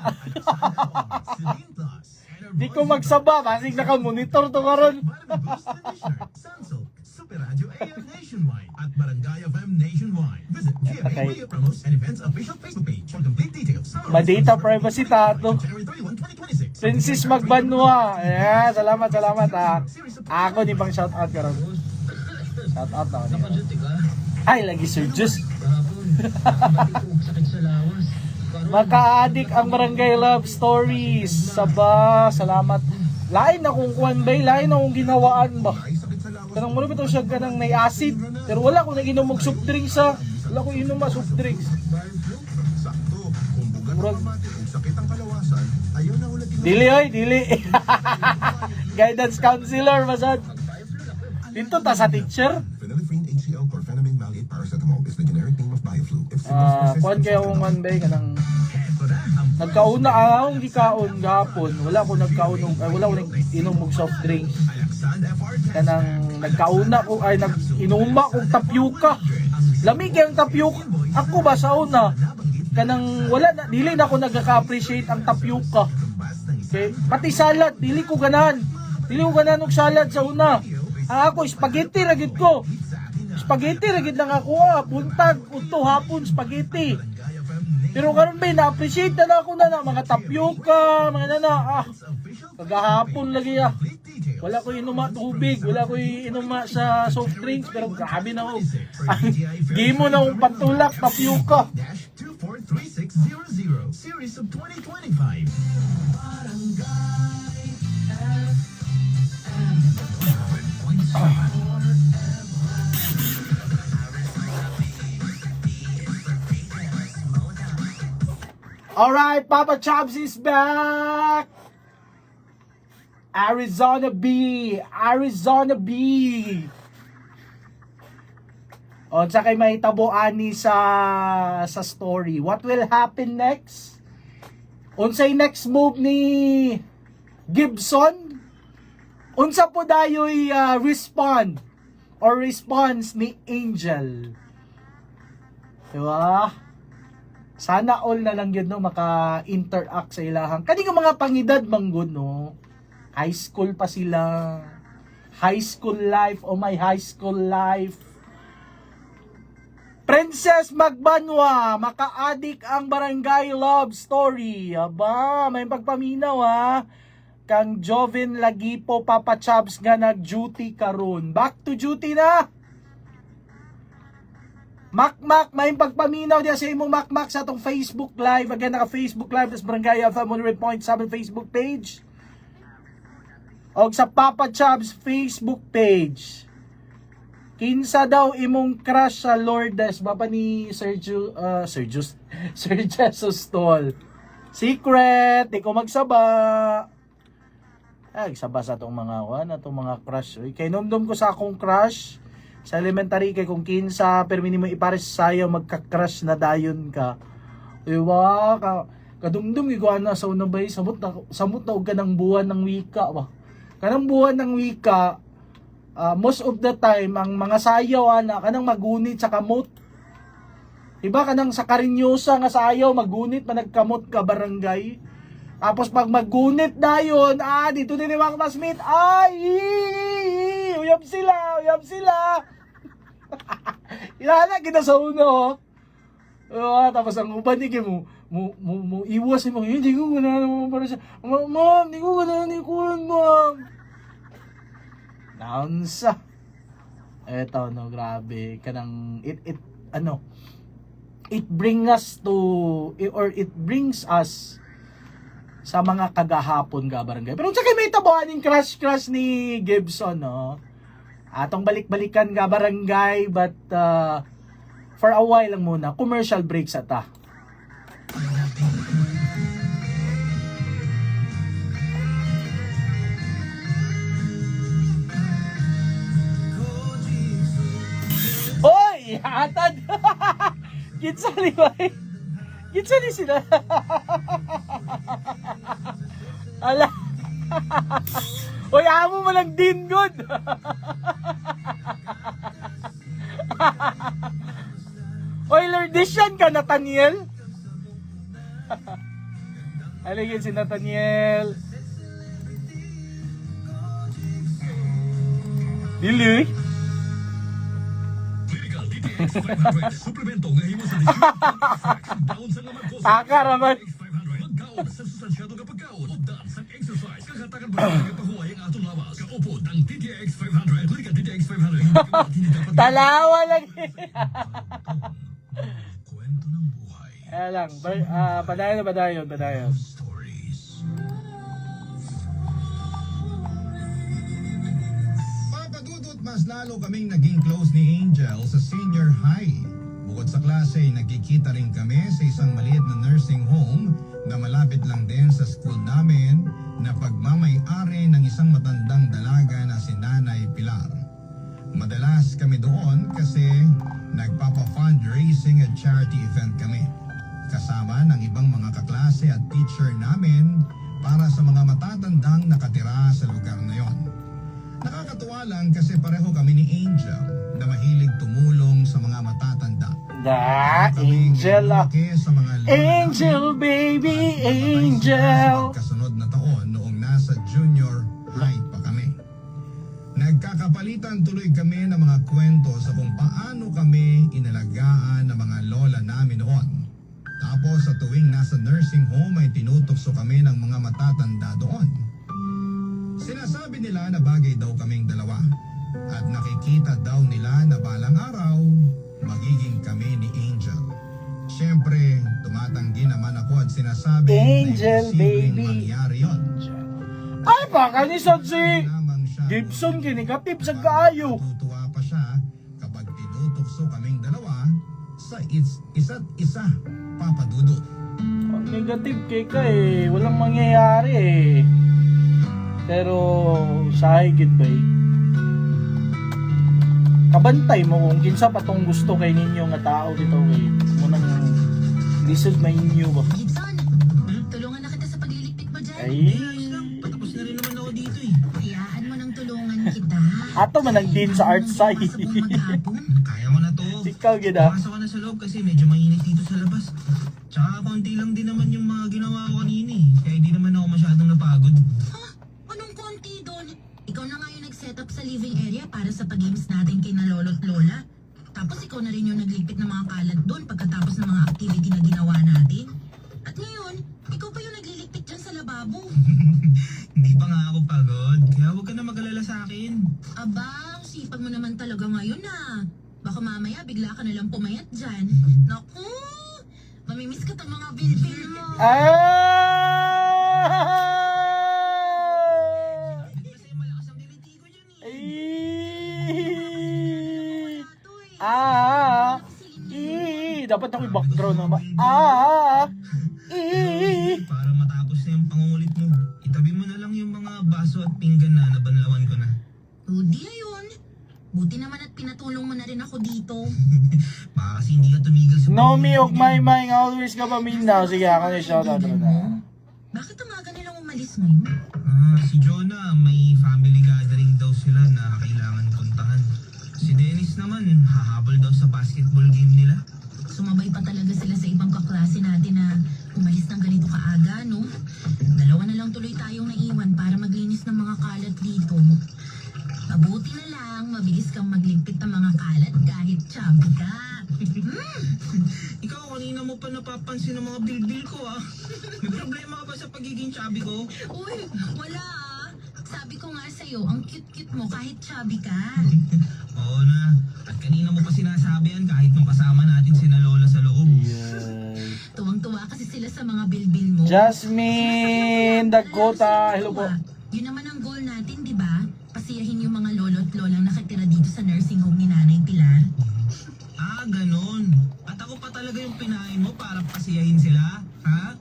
Celine Plus. Di ko magsaba. Masig naka-monitor to karon. Boost Conditioner, Sunsilk, Super Radio AM Nationwide at Barangay FM Nationwide. Visit GMA Okay. Radio Promos and Events official Facebook page for complete details. Ma-data privacy tato. January 31, 2026. Princess Magbanwa. Yeah, salamat ha. Ako ni pang shoutout karon. Shoutout na ako niya. Nakaduty ka. Ay, lagi Sir Jus. Kahapon, nakabati ko sakit sa lawas. Maka-addict ang Barangay Love Stories. Saba, salamat. Lain akong kuwan ba? Lain akong ginawaan ba? Kanang mo bitaw siya kanang may acid. Pero wala akong nag-inom og soft drinks sa. Wala akong inom ma soft drinks. Sakto. Kung bugat Murag- ang mati, kung sakit ang kalawasan, ayaw na ulit Dili oy, dili. Guidance counselor masad. Dito ta sa teacher. Phenylephrine HCl chlorphenamine maleate paracetamol is the generic name of Bioflu. If Kuan kay akong one day kanang nagkauna akong gikaon gahapon. Wala ko nagkaon wala ko nag-inom og soft drinks. Kanang nagkauna ko ay nag-inuma kog tapioca. Lamig ang tapioca. Ako ba sa una kanang wala na dili na ako nagka-appreciate ang tapioca. Okay, pati salad dili ko ganan. Dili ko ganan og salad sa una. Ako spaghetti ra gid ko. Spaghetti ra gid lang ako buntag udto hapon spaghetti. Pero karon ba na-appreciate na ako na mga tapioca, mga nana kagahapon lagi Wala ko inuma tubig, wala ko inuma sa soft drinks, pero grabe na ako. Gimo na akong pantulak, tapioca. 243600 series of 2025. Alright, Papa Chops is back! Arizona B! Arizona B! O, sa kay may tabuan ni sa story. What will happen next? Unsay next move ni Gibson? Unsa po dayo'y response ni Angel? Diba? Sana all na lang yun, no, maka-interact sa ilahang. Kani nga mga pangidad manggod, no? High school pa sila. High school life, oh my high school life. Princess Magbanwa, maka-addict ang Barangay Love Story. Aba, may pagpaminaw ha. Kang Joven Lagipo Papa Chabs nga nag-duty karon. Back to duty na. Makmak, may pagpaminaw diya sa imong makmak sa atong Facebook Live. Again, naka-Facebook Live, tas Barangay FM 100.7 Facebook page. O sa Papa Chabs Facebook page. Kinsa daw imong crush sa Lourdes, baba ni Sir Jesus Tol. Secret, di ko magsaba. Ay, saba sa atong mga crush. Kay numdum ko sa akong crush. Sa elementary kay kung kinsa permini mo ipares sayo magka-crush na dayon ka. Diba? Kadumdum iguan na sa una bay samot na og kanang buwan ng wika ba. Kanang buwan ng wika most of the time ang mga sayaw ana kanang magunit sa kamot. Diba kanang sa Karinyosa nga sayaw magunit managkamot ka barangay. Tapos pag magunit dayon dito din ni mga classmate uyab sila. Ilala kita sa uno. Tapos ang uban ni mo iwas mo. Hindi ko gana naman para sa mom, hindi ko gana ni kuan mom. Naunsa. Eto no, grabe kanang it brings us sa mga kagahapon ga barangay. Pero sa kay may tabuan ning crush ni Gibson, no. Atong balik-balikan ga barangay, but for a while lang muna, commercial break sa ta. Hoy! Hatad! Kitsa ni ba? Kitsa ni sila. Ala. Hoy, amo mo lang din good. Hoy, Lordishan ka, Nathaniel. Aligin si Nathaniel. Dili. Suplemento ngayon mo sa down sa naman ko Taka raman. 500 magkaon sa sustansyado kapag kaon o daan sa exercise kagatakan ba ang pahuway ang atong lawas kaupod ang DTX 500 lika DTX 500 Talawa lang. kwento ng buhay Kaya lang, padayon. stories papadudot mas lalo kaming naging close ni Angel sa senior high. Bukod sa klase, nagkikita rin kami sa isang maliit na nursing home na malapit lang din sa school namin na pagmamay-ari ng isang matandang dalaga na si Nanay Pilar. Madalas kami doon kasi nagpapa-fundraising at charity event kami. Kasama ng ibang mga kaklase at teacher namin para sa mga matatandang nakatira sa lugar na yon. Nakakatuwa lang kasi pareho kami ni Angel na mahilig tumulong sa mga matatanda. Angel ah. Sa mga Angel, baby, angel. Kasunod na taon noong nasa junior high pa kami. Nagkakapalitan tuloy kami ng mga kwento sa kung paano kami inalagaan ng mga lola namin noon. Tapos sa tuwing nasa nursing home ay tinutokso kami ng mga matatanda doon. Sinasabi nila na bagay daw kaming dalawa at nakikita daw nila na balang araw magiging kami ni Angel. Siyempre, tumatanggi naman ako at sinasabi Angel, na imposibleng baby. mangyari yun. Ay, baka ni si Lamang siya Gibson kinikatip sa kaayo. Natutuwa pa siya kapag tinutokso kaming dalawa sa isa't isa, Papa Dudut. Pag negative cake ka eh, walang mangyayari eh. Pero sa higit ba eh? Kabantay mo kung kinsa pa tong gusto kay ninyo nga tao dito eh. Munang lisod may inyo ba? Gibson, tulungan na kita sa pagliligpit mo dyan. Ay, Patapos na rin naman ako dito eh. Hayaan mo nang tulungan kita. ato man ang din sa art side. Sa buong maghapon. Kaya ko na to. Ikaw gida. Pasok ka na sa loob kasi medyo mainit dito sa labas. Tsaka konti lang din naman yung mga ginawa ko kanina eh. Kaya hindi naman ako masyadong napagod. Ha? Anong konti doon? Ikaw na nga yung nag-set up sa living area para sa pag-games natin kay na lolo't lola. Tapos ikaw na rin yung nagligpit ng mga kalat doon pagkatapos ng mga activity na ginawa natin. At ngayon, ikaw pa yung nagliligpit dyan sa lababo. Hindi pa nga ako pagod. Kaya huwag ka na mag-alala sa akin. Aba, sipag mo naman talaga ngayon ah. Baka mamaya bigla ka nalang pumayat dyan. Naku! Mamimiss ka tong mga bilbil mo. Kasi malakas ang diliti ko dyan eh. Dapat ako i-background naman. Para matapos na yung pangungulit mo, itabi mo na lang yung mga baso at pinggan na nabanlawan ko na. O di ayun. Buti naman at pinatulong mo na rin ako dito. Baka kasi hindi ka tumigil sa Nomi og may always ka paminaw. Sige, ako na shoutout Kaibigan na. mo? Bakit umaga nilang umalis ngayon? Si Jonah, may family gathering daw sila na kailangan puntahan. Si Dennis naman, hahabol daw sa basketball game nila. Sumabay pa talaga sila sa ibang kaklase natin na umalis ng ganito kaaga, no? Dalawa na lang tuloy tayong naiwan para maglinis ng mga kalat dito. Mabuti na lang, mabilis kang magligpit ng mga kalat kahit chubby ka. Ikaw, kanina mo pa napapansin ang mga bilbil ko ah. May problema ka ba sa pagiging chubby ko? Uy, wala ah. Sabi ko nga sa'yo, ang cute-cute mo kahit chubby ka. Oo na. At kanina mo pa sinasabi yan kahit nung kasama natin sina Lola sa loob. Tuwang-tuwa kasi sila sa mga bilbil mo. Jasmine Dakota, hello po. Yun naman ang goal natin, di ba? Pasiyahin yung mga lolo't lolang nakatira dito sa nursing home ni Nanay Pilar. Ah, ganon. At ako pa talaga yung pinain mo para pasiyahin sila? Ha?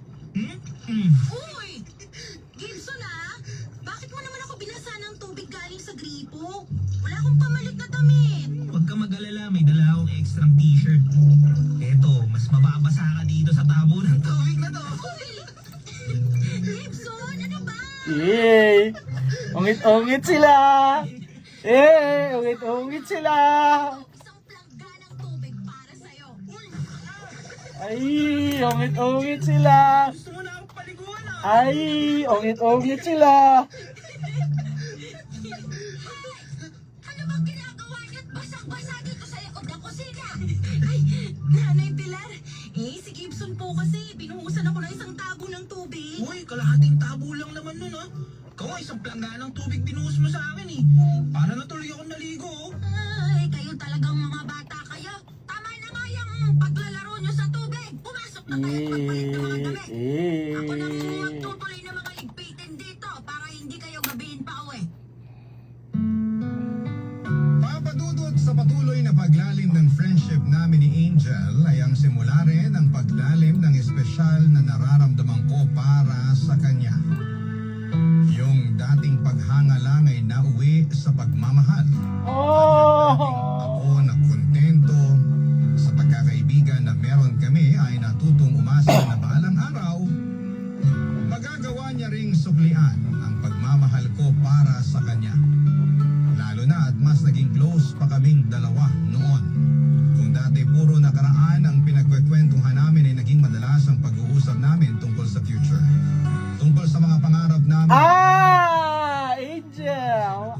Uy! Gibson ah! Bakit mo naman ako binasa ng tubig galing sa gripo? Wala akong pamalit na damit. Huwag ka mag-alala, may dala akong extra t-shirt. Eto, mas mababasa ka dito sa tabo ng tubig na to. Uy! Gibson, ano ba? Yay! Ungit-ungit sila. Ungit-ungit sila. Isang plangga ng tubig para sa'yo. Ay, ungit-ungit sila. Gusto mo na akong paliguan ah. Ay, ungit-ungit sila. Ano bang ginagawa niyo't basang-basa dito sa likod ng kusina? Ay, Nanay Pilar. Si Gibson po kasi. Binuhusan ako ng isang tabo ng tubig. Uy, kalahating tabo lang naman nun ah. Ikaw nga isang plangga ng tubig binuhos mo sa akin eh. Para natuloy ako naligo oh. Ay, kayo talagang mga bata kayo. Tama na nga yung paglalaro niyo sa tubig. Pumasok na kayo at magpalit ng mga damit. Ako na magtutuloy ng mga ligpitin dito para hindi kayo gabihin pa uwi. Papadudot sa patuloy na paglalim ng friendship namin ni Angel ay ang simula rin ang paglalim ng espesyal na nararamdaman ko para sa kanya. Yung dating paghanga lang ay nauwi sa pagmamahal. Oh! Ako na kontento sa pagkakaibigan na meron kami ay natutong umasa na balang araw magagawa niya ring suklian ang pagmamahal ko para sa kanya. Lalo na at mas naging close pa kaming dalawa noon. Kung dati puro nakaraan ang pinagkwekwentuhan namin ay naging madalas ang pag-uusap namin tungkol sa future. Tungkol sa mga pangarap namin. Angel!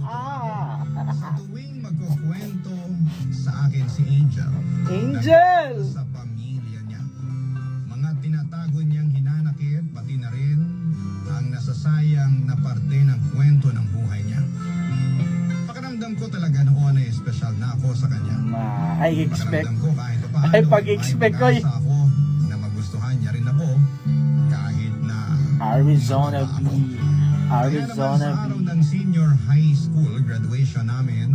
Sa tuwing magkukwento sa akin si Angel. Angel! Sa pamilya niya. Mga tinatago niyang hinanakit, pati na rin ang nasasayang na parte ng kwento ng buhay niya. Pakiramdam ko talaga noon ay espesyal na ako sa kanya. I expect. Pakiramdam ko kahit paano Ay, pag-expect ko may pag-asa ako na magustuhan niya rin ako kahit na Arizona B. kaya naman sa araw ng senior high school graduation namin,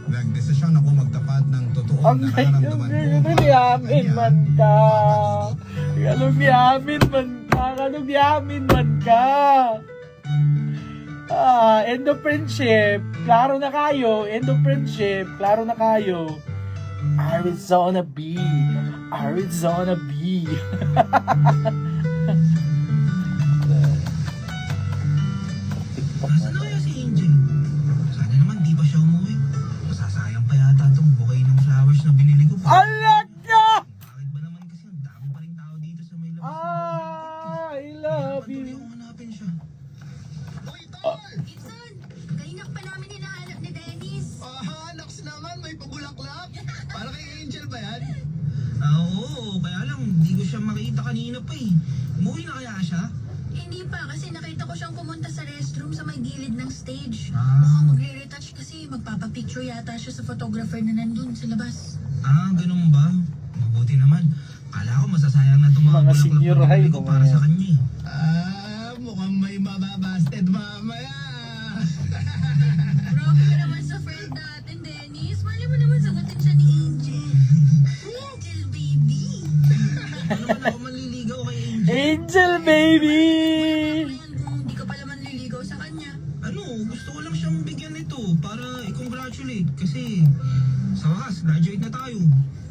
nagdesisyon ako magtapat ng totoong nararamdaman ko. Yamin man ka. Yamin man ka. End of friendship. Klaro na kayo. End of friendship. Klaro na kayo. Arizona B. Arizona B. Nasaan na kaya si Angel? Sana naman di pa siya umuwi. Masasayang pa yata itong bouquet ng flowers na binili ko pa. Anak ka! Bakit ba naman kasi ang dami pa rin tao dito sa may labas I love Patuloy you. akong hanapin siya. Gibson, kanina pa namin hinahanap ni Dennis. Naks naman, may pabulaklak. Para kay Angel ba yan? Oo, kaya lang di ko siya makita kanina pa eh. Umuwi na kaya siya? Hindi pa, kasi nakita ko siyang pumunta sa restroom sa may gilid ng stage. Ah. Mukhang magre-retouch kasi magpapapicture yata siya sa photographer na nandun sa labas. Ganun ba? Mabuti naman. Kala ko masasayang na itong mga Mga bulaklak senior na high binili ko ko para ngayon. sa kanya eh. Mukhang may mababasted mamaya. Grabe ka naman sa friend natin, Dennis. Mali mo naman sagutin siya ni Angel. Angel, baby. Ano naman ako manliligaw kay Angel? Angel baby! Ngayon kung hindi ka pala manliligaw sa kanya. Gusto ko lang siyang bigyan nito para i-congratulate kasi sa wakas, graduate na tayo.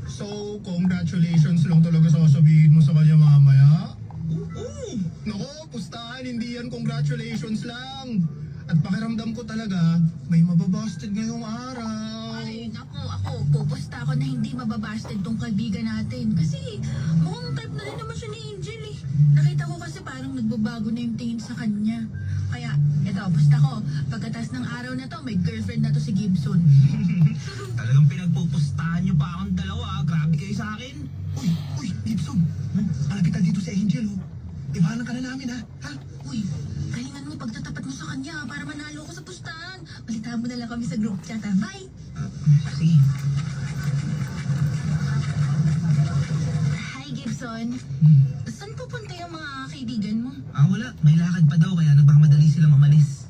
So, congratulations lang talaga sasabihin mo sa kanya mamaya? Oo! Nako, pustahan, hindi yan congratulations lang. At pakiramdam ko talaga, may mababasted ngayong araw. Ay, naku, ako, pupusta ako na hindi mababasted tong kaibigan natin. Kasi mukhang type na rin naman siya ni Angel eh. Nakita ko kasi parang nagbabago na yung tingin sa kanya. Kaya, eto, pusta ko. Pagkatas ng araw na to, may girlfriend na to si Gibson. Talagang pinagpupustahan niyo pa akong dalawa. Grabe kayo sa akin. Uy, Gibson. Malapit na dito si Angel, oh. Ibahanan ka na namin, ha? Uy, galingan mo pagtatapat mo sa kanya para manalo ko sa pustahan. Balitaan mo na lang kami sa group chat, ha? Bye! Sige. Hi, Gibson. Saan pupunta yung mga kaibigan mo? Wala. May lakad pa daw kaya nagpakamadali silang umalis.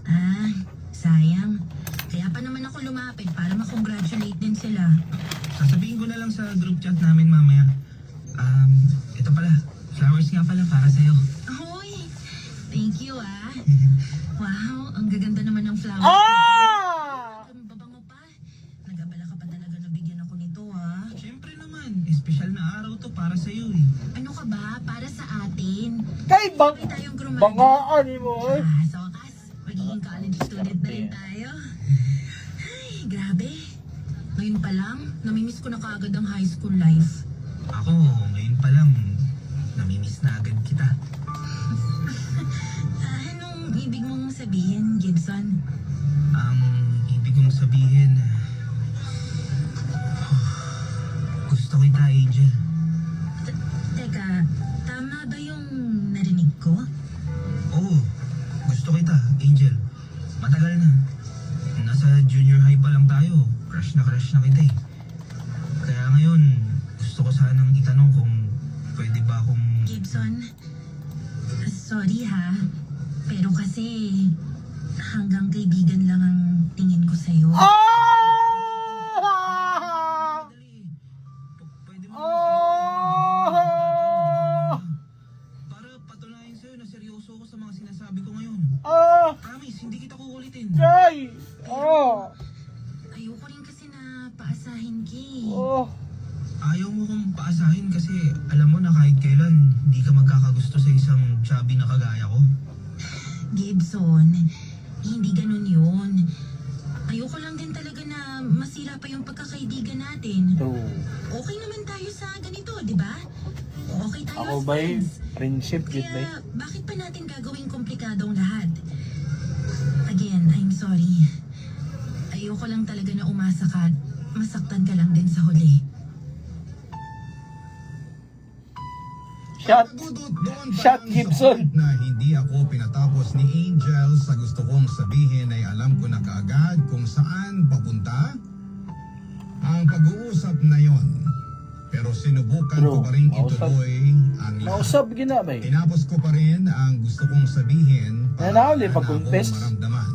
Sayang. Kaya pa naman ako lumapit para makongratulate din sila. Sasabihin ko na lang sa group chat namin mamaya. Ito pala. Flowers nga pala para sa'yo. Hoy! Thank you, ah. Wow, ang gaganda naman ng flower. Ang babango pa. Nag-abala ka pa talaga na bigyan ako nito, ah. Siyempre naman. Espesyal na araw to para sa'yo eh. Ano ka ba? Para sa atin. Kay bang Sabay tayong grumabi. bangaan mo eh. Sa wakas, magiging college student na rin ko na kaagad ang high school life. Ako, ngayon pa lang, namimiss na agad kita. Anong ibig mong sabihin, Gibson? Ang ibig kong sabihin, gusto kita, Angel. Teka, tama ba yung narinig ko? Oo, gusto kita, Angel. Matagal na. Nasa junior high pa lang tayo. Crush na kita eh. Kaya ngayon, gusto ko sanang itanong kung pwede ba akong... Gibson, sorry ha, pero kasi hanggang kaibigan lang ang tingin ko sa'yo. Ah! Pwede mo Ah! para patunayan sa'yo na seryoso ako sa mga sinasabi ko ngayon. Ah! Promise, hindi kita kukulitin. Jay! Oh! Ayoko rin kasi na paasahin ki. Oh! Ayaw mo kong paasahin kasi alam mo na kahit kailan hindi ka magkakagusto sa isang chubby na kagaya ko. Gibson, hindi ganun yun. Ayoko lang din talaga na masira pa yung pagkakaibigan natin. True. Okay naman tayo sa ganito, di ba? Okay tayo Ako as ba'y friends. friendship yun ba'y? Kaya bakit pa natin gagawing komplikadong lahat? Again, I'm sorry. Ayoko lang talaga na umasa ka at masaktan ka lang din sa huli. Shot! Pagudot doon pa Shot, lang Gibson. sa point na hindi ako pinatapos ni Angel sa gusto kong sabihin ay alam ko na kaagad kung saan papunta ang pag-uusap na yon. Pero sinubukan ko True. pa rin Mausap. ituloy ang lahat. Mausap gina ba'y? Tinapos ko pa rin ang gusto kong sabihin Yan na uli, wala pag-confess. akong maramdaman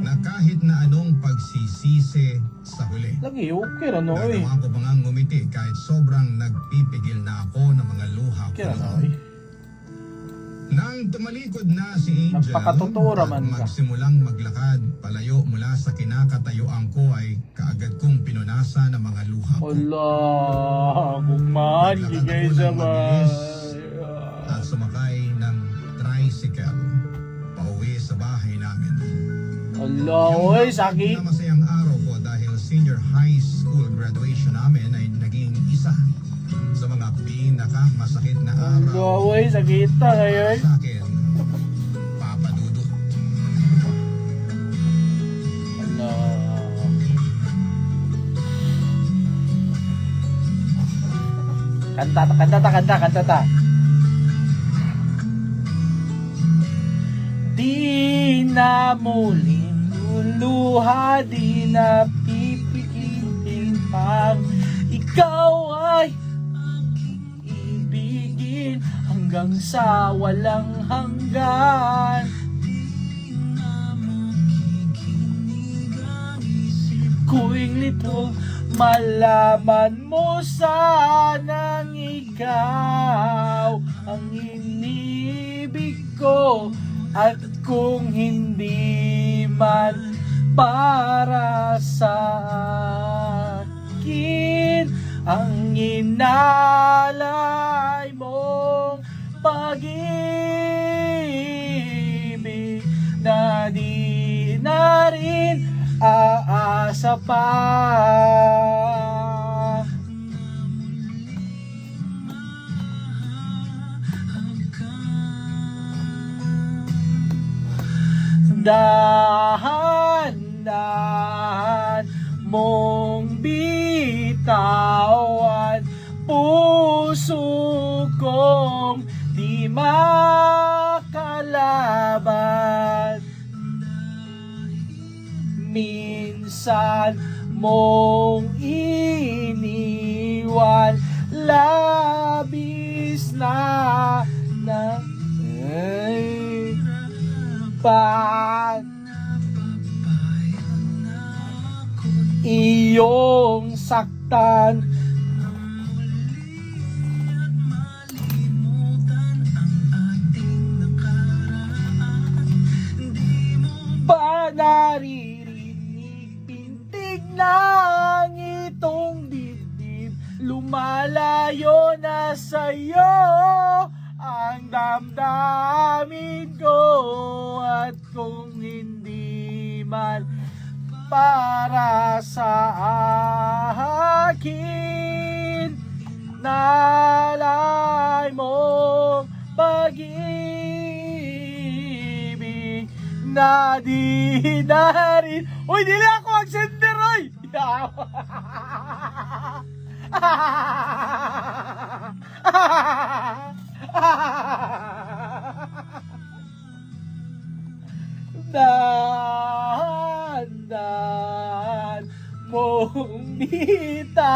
na kahit na anong pagsisisi sa huli. Lagi, okay ra no eh. Gagawa ko pa nga ngumiti kahit sobrang nagpipigil na ako ng mga luha ko. Okay ra no eh. Nang tumalikod na si Angel Nagpakatotoo at raman ka. magsimulang maglakad palayo mula sa kinakatayuan ko ay kaagad kong pinunasan ang mga luha ko. Allah, kumahan gigay sa At sumakay ng tricycle pauwi sa bahay namin. Allah, oy, sakit. Na masayang araw ko dahil senior high school graduation namin ay naging isa sa mga pinakamasakit na Allah, araw oy, sakit na ngayon. sa akin, Papa Dudut. Allah. Kanta ta. Di na muling luluha, di na pipigilin pang ikaw ay aking ibigin hanggang sa walang hanggan. Kuwing lito, malaman mo sanang ikaw ang inibig ko. At kung hindi man para sa akin ang inalay mong pag-ibig na di na rin aasa pa. Dahan-dahan mong bitawan puso kong di makalaban. Minsan mong iniwan labis na Ba't iyong saktan? Ba naririnig pintig ng itong dibdib? Lumalayo na sa'yo ang damdamin ko, at kung hindi man para sa akin. Nalay mong pag-ibig na di na rin. Uy, dili ako ang sender, oy! Dahan-dahan mong bitawan.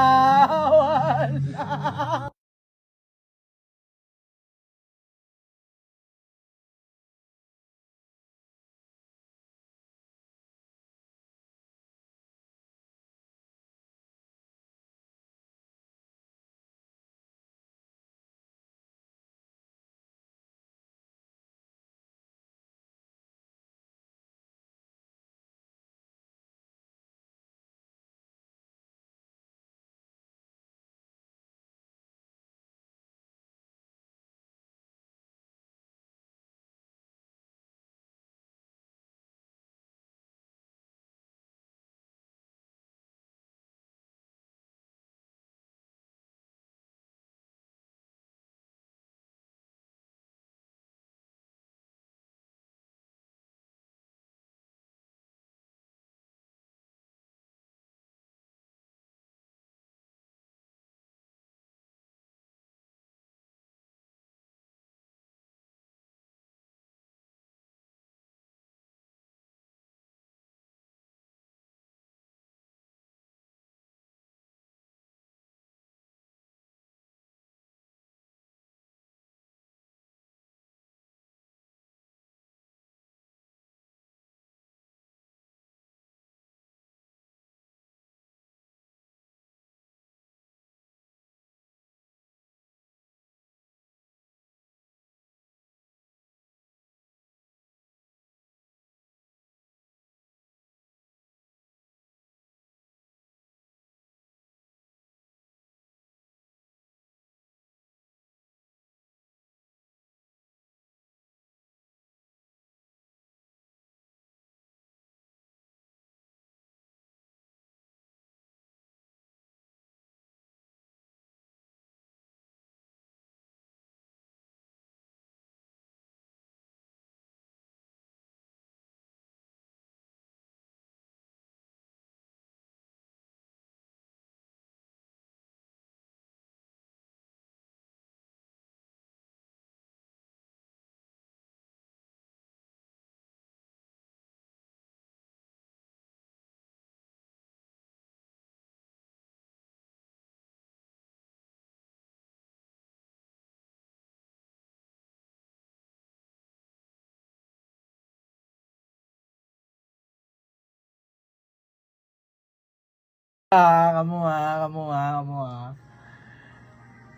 Kamu.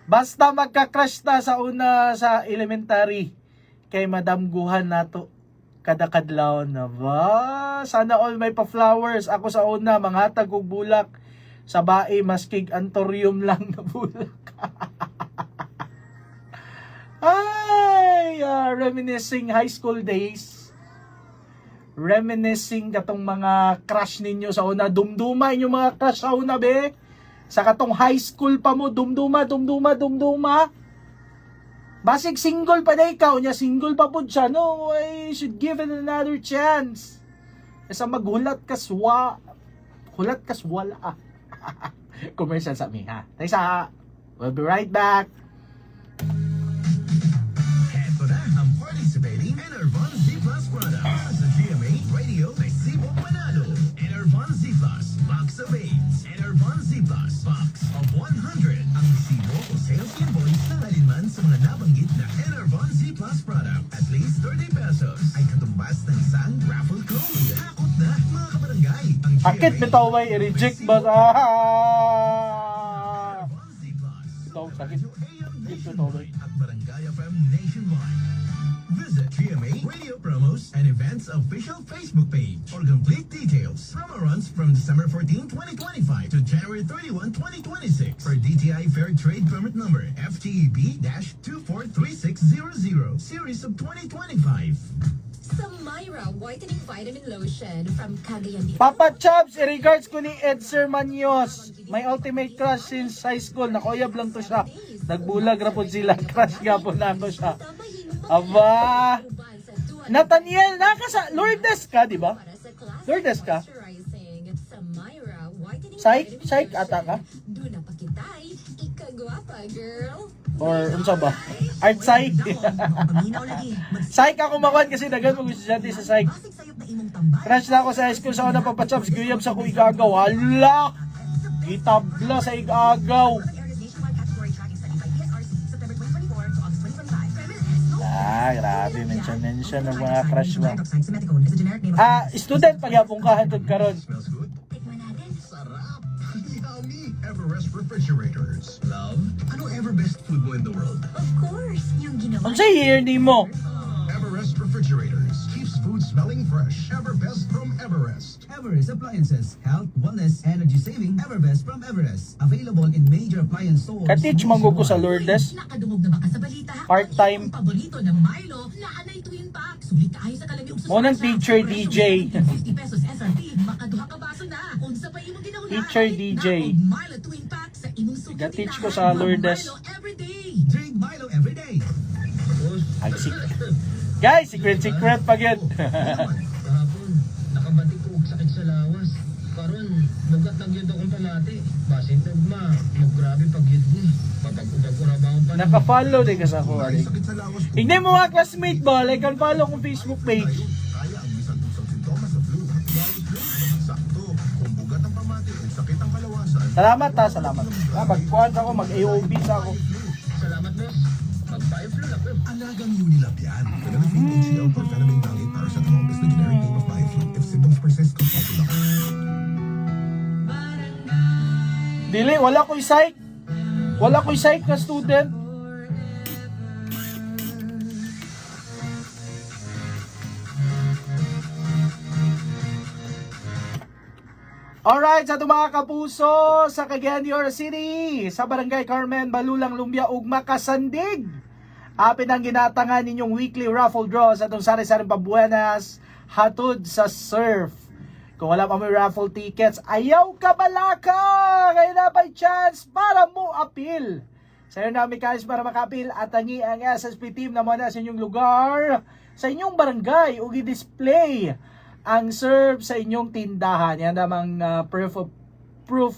Basta magka-crush ta sa una sa elementary kay Madam Guhan nato kada kadlaw na ba. Sana all may pa-flowers. Ako sa una manghatag og bulak. Sa bae maskig antorium lang na bulak. Ay, reminiscing high school days. Reminiscing katong mga crush ninyo sa una. Dumduma inyo mga crush sa una, be. Sa katong high school pa mo, dumduma. Basig single pa na ikaw niya, single pa po siya. No, I should give it another chance. Kasi maghulat kas wala. Commercial sa mi, ha? Taysa, we'll be right back. Heto na ang participating Enervon Z Plus products sa GMA Radio Recibo Manalo. Enervon Z Plus, box of 8. Enervon Z Plus, box of 100. Ang resibo o sales invoice ng alinman sa mga nabanggit na Enervon Z Plus product. At least 30 pesos ay katumbas ng isang raffle code. Hakot na mga kabarangay. Ang Akit bitaw may i-reject ba? Enervon Z Plus. Ito, sakit. At Barangay FM nationwide. Visit GMA Radio Promos and Events official Facebook page for complete details. Promo runs from December 14, 2025 to January 31, 2026 for DTI Fair Trade Permit Number FTEB-243600 Series of 2025. Samira Whitening Vitamin Lotion from Cagayan de Papa Chops, i-regards ko ni Edser Manyos. My ultimate crush since high school. Nakoyab lang to siya. Nagbulag ra po sila. Crush nga po na to siya. Aba. Nathaniel, nakasa Lourdes ka, di ba? Lourdes ka? Psych ata ka? Doon na pakitay, ikagwapa, girl. Or unsa ba? Art psych? Psych ako makuhan kasi dagan mo gusto dyan sa psych. Crush na ako sa high school sa una Papa Chops. Guyab sa kong igagaw. Hala! Itabla sa igagaw. Grabe, mention ng mga crush mo. Student pagyapong ka hantod karon. Smells good? Sarap! Yummy! Everest Refrigerators. Love, ano ever best food mo in the world? Of course, yung ginawa. Unsa year ni mo? Everest Refrigerators. Keeps food smelling fresh. Everbest from Everest. Everest Appliances, health, wellness, energy saving, Everbest from Everest. Available in major appliance stores. Ka-teach man ko sa Lourdes. Nakadungog na ba ka sa balita? Part-time. Ang paborito ng Milo, naanay tuwing pack. Sulit ka sa kalamiog sa Mo ng suwasa. teacher Presyo DJ. 50 pesos SRP, makaduha ka baso na. Unsa pa imong ginaulaan? Teacher DJ. Naog Milo tuwing pack sa imong suki. Ga-teach ko sa Lourdes. Milo everyday. Drink Milo every day. Ay, guys, secret pa yun. Kahapon, nakabatik ko og sakit sa lawas. Karon, bugat lang yun akong pamati. Basin tagma, maggrabe pag yun ni. Papag-ubag ko rabang pa. Naka-follow din ka sa ako. Ay, sakit sa lawas ko. Hindi mo mga classmate ba? Like, follow kong Facebook page. Kaya ang bisan-tusang sintomas sa flu. Bawat flu, sakto. Kung bugat ang pamati o sakit ang kalawasan. Salamat ha, salamat. Magkuhan ako, mag-AOB sa ako. Salamat, boss. Mag-5 ako. Alagang Unilab yan. Phenylephrine HCl Perfenamine Valate Paracetamol is the generic name of Bioflu. If symptoms persist, consult your doctor. Dili, wala ko'y psych. Wala ko'y psych na student. Alright, sa itong mga kapuso sa Cagayan de Oro City, sa Barangay Carmen, Balulang, Lumbia, ug Makasandig. Apin ang ginatangan ninyong weekly raffle draw sa itong sari-saring pabuenas hatod sa surf. Kung wala pa may raffle tickets, ayaw ka balaka! Kaya na by chance para mo appeal. Sa iyo na mekanis para makapil at tangi ang SSP team na muna sa inyong lugar, sa inyong barangay, ug i-display ang serve sa inyong tindahan. Yan namang proof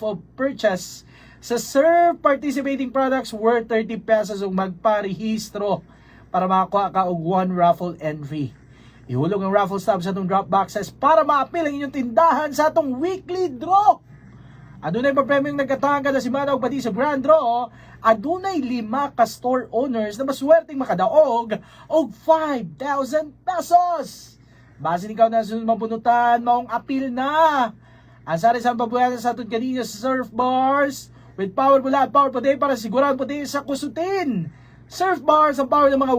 of purchase sa serve participating products worth 30 pesos ug magparehistro para makakuha ka og 1 raffle entry. Ihulog ang raffle stub sa itong drop boxes para ma-appeal ang inyong tindahan sa itong weekly draw. Adunay pa-premyong nagkatahan kada semana og pati sa grand draw, adunay 5 ka store owners na maswerteng makadaog og 5,000 pesos. Base ikaw na sunod mabunutan, maong appeal na. Ang sari-sarang pabuyanan sa atong kanina sa surf bars with power mula at power puti para sigurado puti sa kusutin. Surf bars ang power ng mga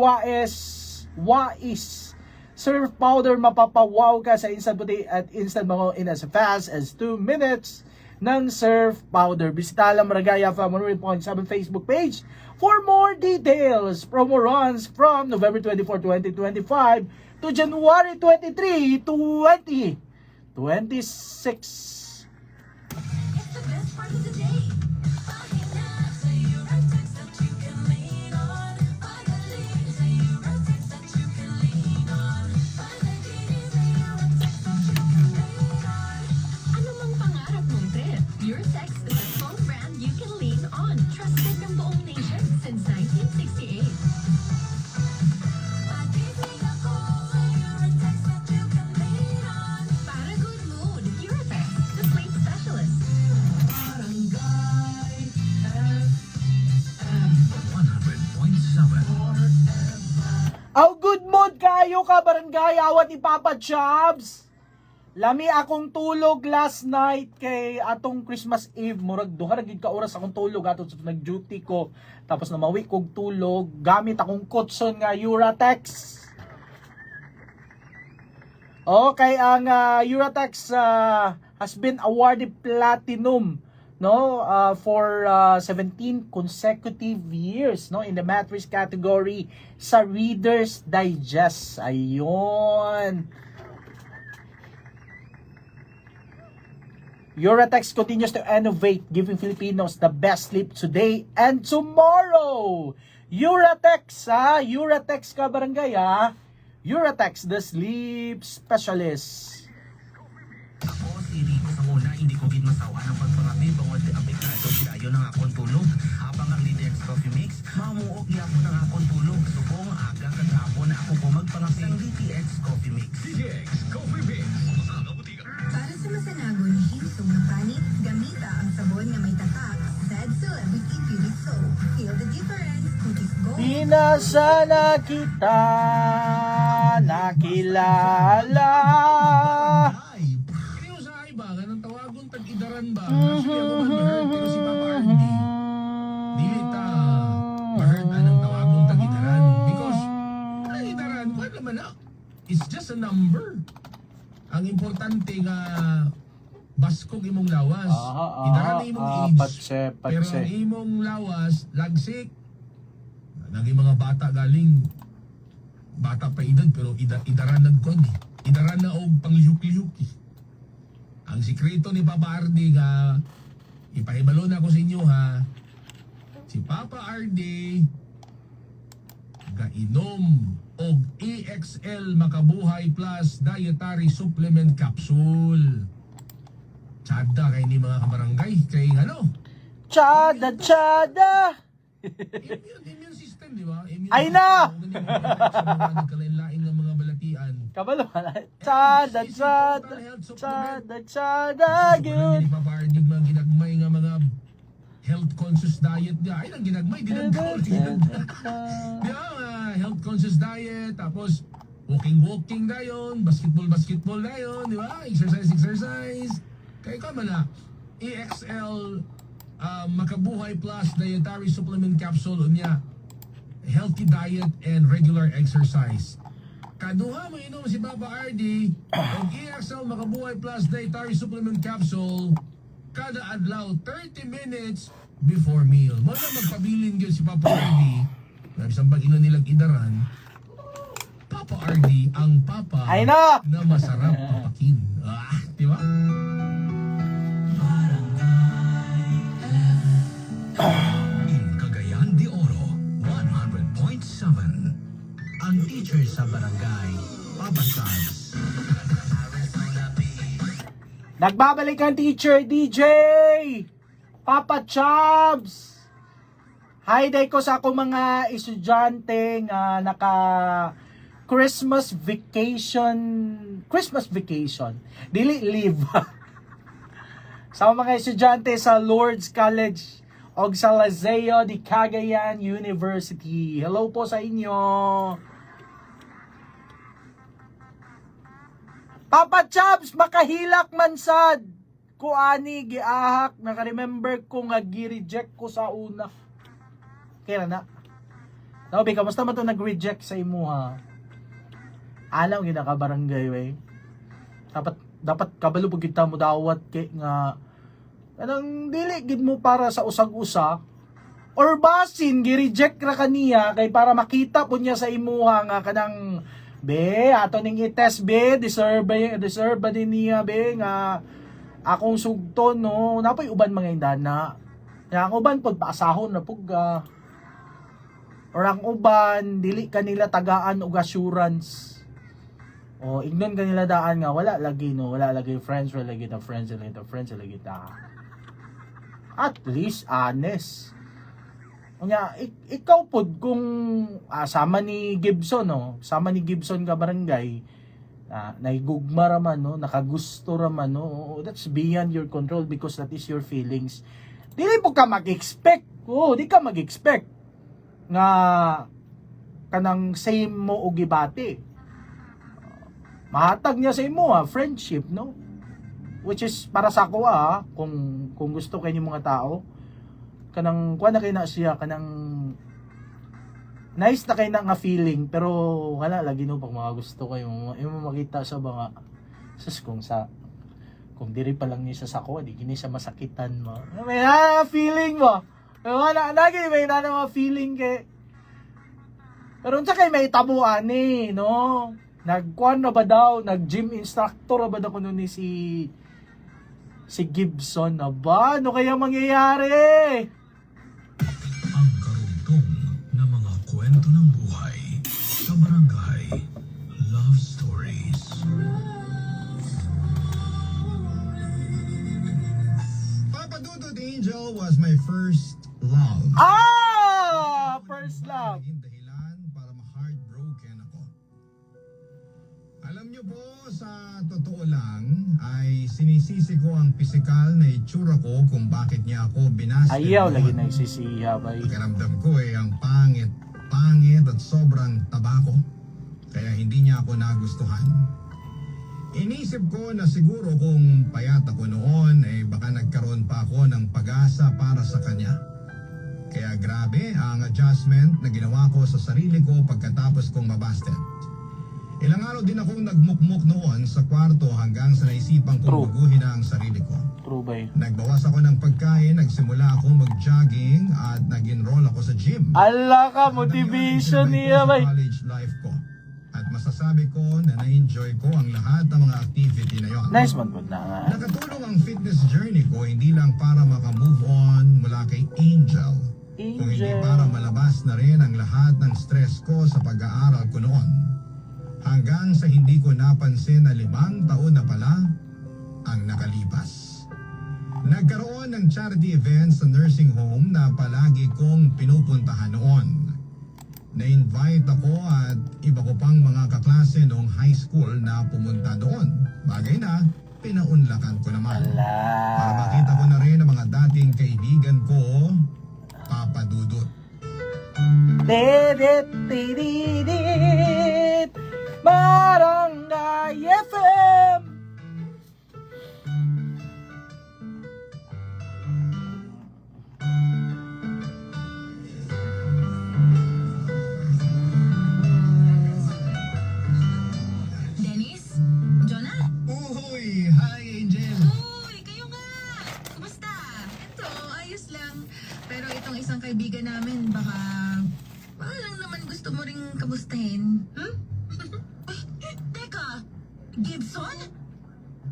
wais. Surf powder, mapapawaw ka sa instant puti at instant mga in as fast as 2 minutes ng surf powder. Bisita lang Maragaya from 100.7 Facebook page for more details. Promo runs from November 24, 2025 to January 23, 2026. It's the best part of the day. Ano mang pangarap mong trip, Eurotex is a phone brand you can lean on. Trusted ng buong nation since 1968. Para good mood, Eurotex, the sleep specialist. Aw, good mood kayo ka barangay awat ni Papa Chops. Lami akong tulog last night kay atong Christmas Eve. Murag duha ra gid ka oras akong tulog ato sa nag-duty ko. Tapos namawi kog tulog gamit akong kutson nga Eurotex. Okay, ang Eurotex has been awarded platinum no, for 17 consecutive years, no, in the mattress category sa Reader's Digest. Ayun. Uratex continues to innovate, giving Filipinos the best sleep today and tomorrow. Uratex, Uratex ka barangay, Uratex, the sleep specialist. Ako, si Rico sa una, hindi ko gid masawa ng pagpangabi, bangod apektado gidayo ng akong tulog. Habang ang Lidex Coffee Mix, mamuok gyapon ng akong tulog. Subong aga kagapon na ako ko magpangabi ng DTX Coffee Mix. DTX Coffee Mix. Para sa masanagon ni Himsong ng panit, gamita ang sabon na may tatak, Zed Celebrity Beauty Soap. Feel the difference, kutis go. Di na sana kita nakilala. Kaya sa iba, ganang tawagon tag-idaran ba? Actually, ako man ma-hurt, pero si Papa Ardy, dili ta ma-hurt anang tawagon tag-idaran. Because, ang idaran, what naman na? It's just a number. Ang importante nga, baskog imong lawas. Idaran na imong age. Patse. Pero ang imong lawas, lagsik. Naging mga bata galing, bata pa edad, pero idaran nagkod. Idaran na og pangliyuk-liyuk. Ang sikreto ni Papa Ardy nga, ipahibalo na ako sa inyo ha, si Papa Ardy, gainom og EXL Makabuhay Plus Dietary Supplement Capsule. Tsada kay ni mga kabarangay, kay ano? Chada. Immune system, di ba? Immune Ay na! system, sa mga nagkalain-lain ng mga balatian. Kabalo wala. Chada, Sobrang good. ni Papa Ardy mga ginagmay nga mga health conscious diet niya. Ay, nang ginagmay, dinagdaw. Di ba, health conscious diet, tapos walking dayon, basketball dayon, di ba? Exercise. Kaya ka man na, EXL Makabuhay Plus Dietary Supplement Capsule niya, healthy diet and regular exercise. Kaduha mo inom si Papa Ardy og EXL Makabuhay Plus Dietary Supplement Capsule kada adlaw 30 minutes before meal. Mo na magpabilin gyud si Papa Ardy. Bisang pag-inom nilang idaran, Papa Ardy ang papa Ay na! na masarap papakin. Di ba? In Cagayan de Oro, 100.7. Ang teacher sa barangay, Papa Sars. Nagbabalik ang teacher DJ Papa Chubs. Hi day ko sa akong mga estudyante nga naka Christmas vacation dili leave. Sa mga estudyante sa Lourdes College o sa Liceo de Cagayan University. Hello po sa inyo. Papa Chubs, makahilak man sad. Kuani giahak, naka-remember ko nga gi-reject ko sa una. Kaya na. Naobi, kamusta man to nag-reject sa imo ha? Alam ginakabarangay wey. Dapat kabalo pag kita mo dawat kay nga kanang dili gid mo para sa usag-usa or basin gi-reject ra kaniya kay para makita po niya sa imuha nga kanang be ato ning i-test be deserve ba din niya be nga akong sugton no napay uban mga indana nga ang uban pod paasahon na pug or ang uban dili kanila tagaan og assurance o ignon kanila daan nga wala lagi friends lagi ta at least honest. Unya ikaw pod kung sama ni Gibson ka barangay naigugma raman no, nakagusto raman no, that's beyond your control because that is your feelings. Dili po ka mag-expect. Di ka mag-expect nga kanang same mo og gibati. Mahatag niya sa imo friendship no. Which is para sa ako kung gusto kay ni mga tao kanang kuha na kay na siya kanang nice na kay na nga feeling pero wala lagi no pag mga gusto kayo imo makita sa mga sus Kung diri pa lang niya sa sako, di gini siya masakitan mo. May feeling mo. Lagi may mga feeling kay. Pero unsa kay may tabuan ni, no? Nagkuan na ba daw, nag-gym instructor na ba daw kuno ni si Gibson na ba? Ano kaya mangyayari? Ang karugtong na mga kwento ng buhay sa Barangay Love Stories. Papa Dudut Angel was my first love. First love. Naging dahilan para ma-heartbroken ako. Alam niyo po, sa totoo lang, ay sinisisi ko ang pisikal na itsura ko kung bakit niya ako binasted. Ayaw lagi noon. nagsisiha ba? Pakiramdam ko ang pangit at sobrang tabako. Kaya hindi niya ako nagustuhan. Inisip ko na siguro kung payat ako noon, baka nagkaroon pa ako ng pag-asa para sa kanya. Kaya grabe ang adjustment na ginawa ko sa sarili ko pagkatapos kong mabasted. Ilang araw din akong nagmukmuk noon sa kwarto hanggang sa naisipan True. kong baguhin na ang sarili ko. True ba yun? Nagbawas ako ng pagkain, nagsimula ako mag-jogging at nag-enroll ako sa gym. Ala ka, motivation niya ba? College life ko. At masasabi ko na na-enjoy ko ang lahat ng mga activity na yon. Nice man po na nga. Nakatulong ang fitness journey ko hindi lang para maka-move on mula kay Angel, kung hindi para malabas na rin ang lahat ng stress ko sa pag-aaral ko noon. Hanggang sa hindi ko napansin na 5 taon na pala ang nakalipas. Nagkaroon ng charity event sa nursing home na palagi kong pinupuntahan noon. Na-invite ako at iba ko pang mga kaklase noong high school na pumunta doon. Bagay na, pinaunlakan ko naman. Para makita ko na rin ang mga dating kaibigan ko, Papa Dudut. Didit, Barangay FM. Dennis? Jonah? Uy! Hi, Angel! Uy, kayo nga! Kumusta? Ito, ayos lang. Pero itong isang kaibigan namin, baka lang naman gusto mo ring kamustahin. Ay, teka! Gibson?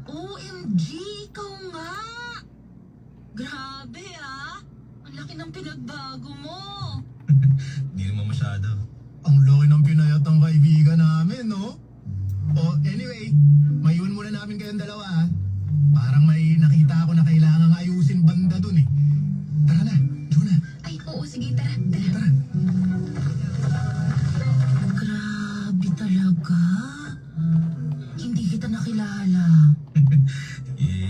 OMG, ikaw nga! Grabe ah! Ang laki ng pinagbago mo! Hindi naman masyado. Ang laki ng pinayat ng kaibigan namin, no? Anyway, mayuan muna namin kayong dalawa, ha? Parang may nakita ako na kailangang ayusin banda dun, eh. Tara na, Jonah. Ay, oo, sige, tara, tara. Grabe talaga. Hindi kita nakilala.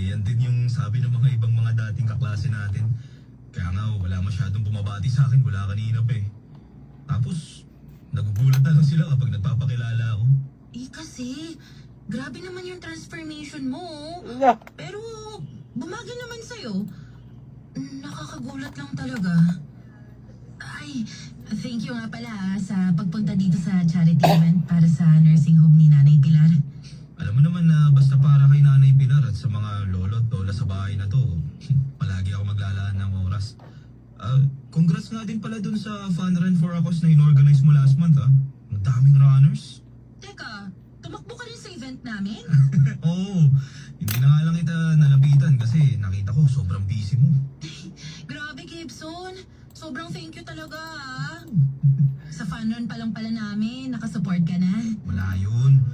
Yan din yung sabi ng mga ibang mga dating kaklase natin. Kaya nga, wala masyadong bumabati sa akin mula kanina pa eh. Tapos, nagugulat na lang sila kapag nagpapakilala ako. Kasi, grabe naman yung transformation mo. Pero, bumagay naman sa'yo. Nakakagulat lang talaga. Ay, thank you nga pala sa pagpunta dito sa charity event para sa nursing home ni Nanay Pilar. Alam mo naman na basta para kay Nanay Pilar at sa mga lolo at lola sa bahay na to, palagi ako maglalaan ng oras. Congrats nga din pala dun sa fun run for a cause na inorganize mo last month ah. Ang daming runners. Teka, tumakbo ka rin sa event namin? Oo, hindi na nga lang kita nalapitan kasi nakita ko sobrang busy mo. Grabe, Gibson. Sobrang thank you talaga, ah. Sa fun run pa lang pala namin, nakasupport ka na. Wala yun.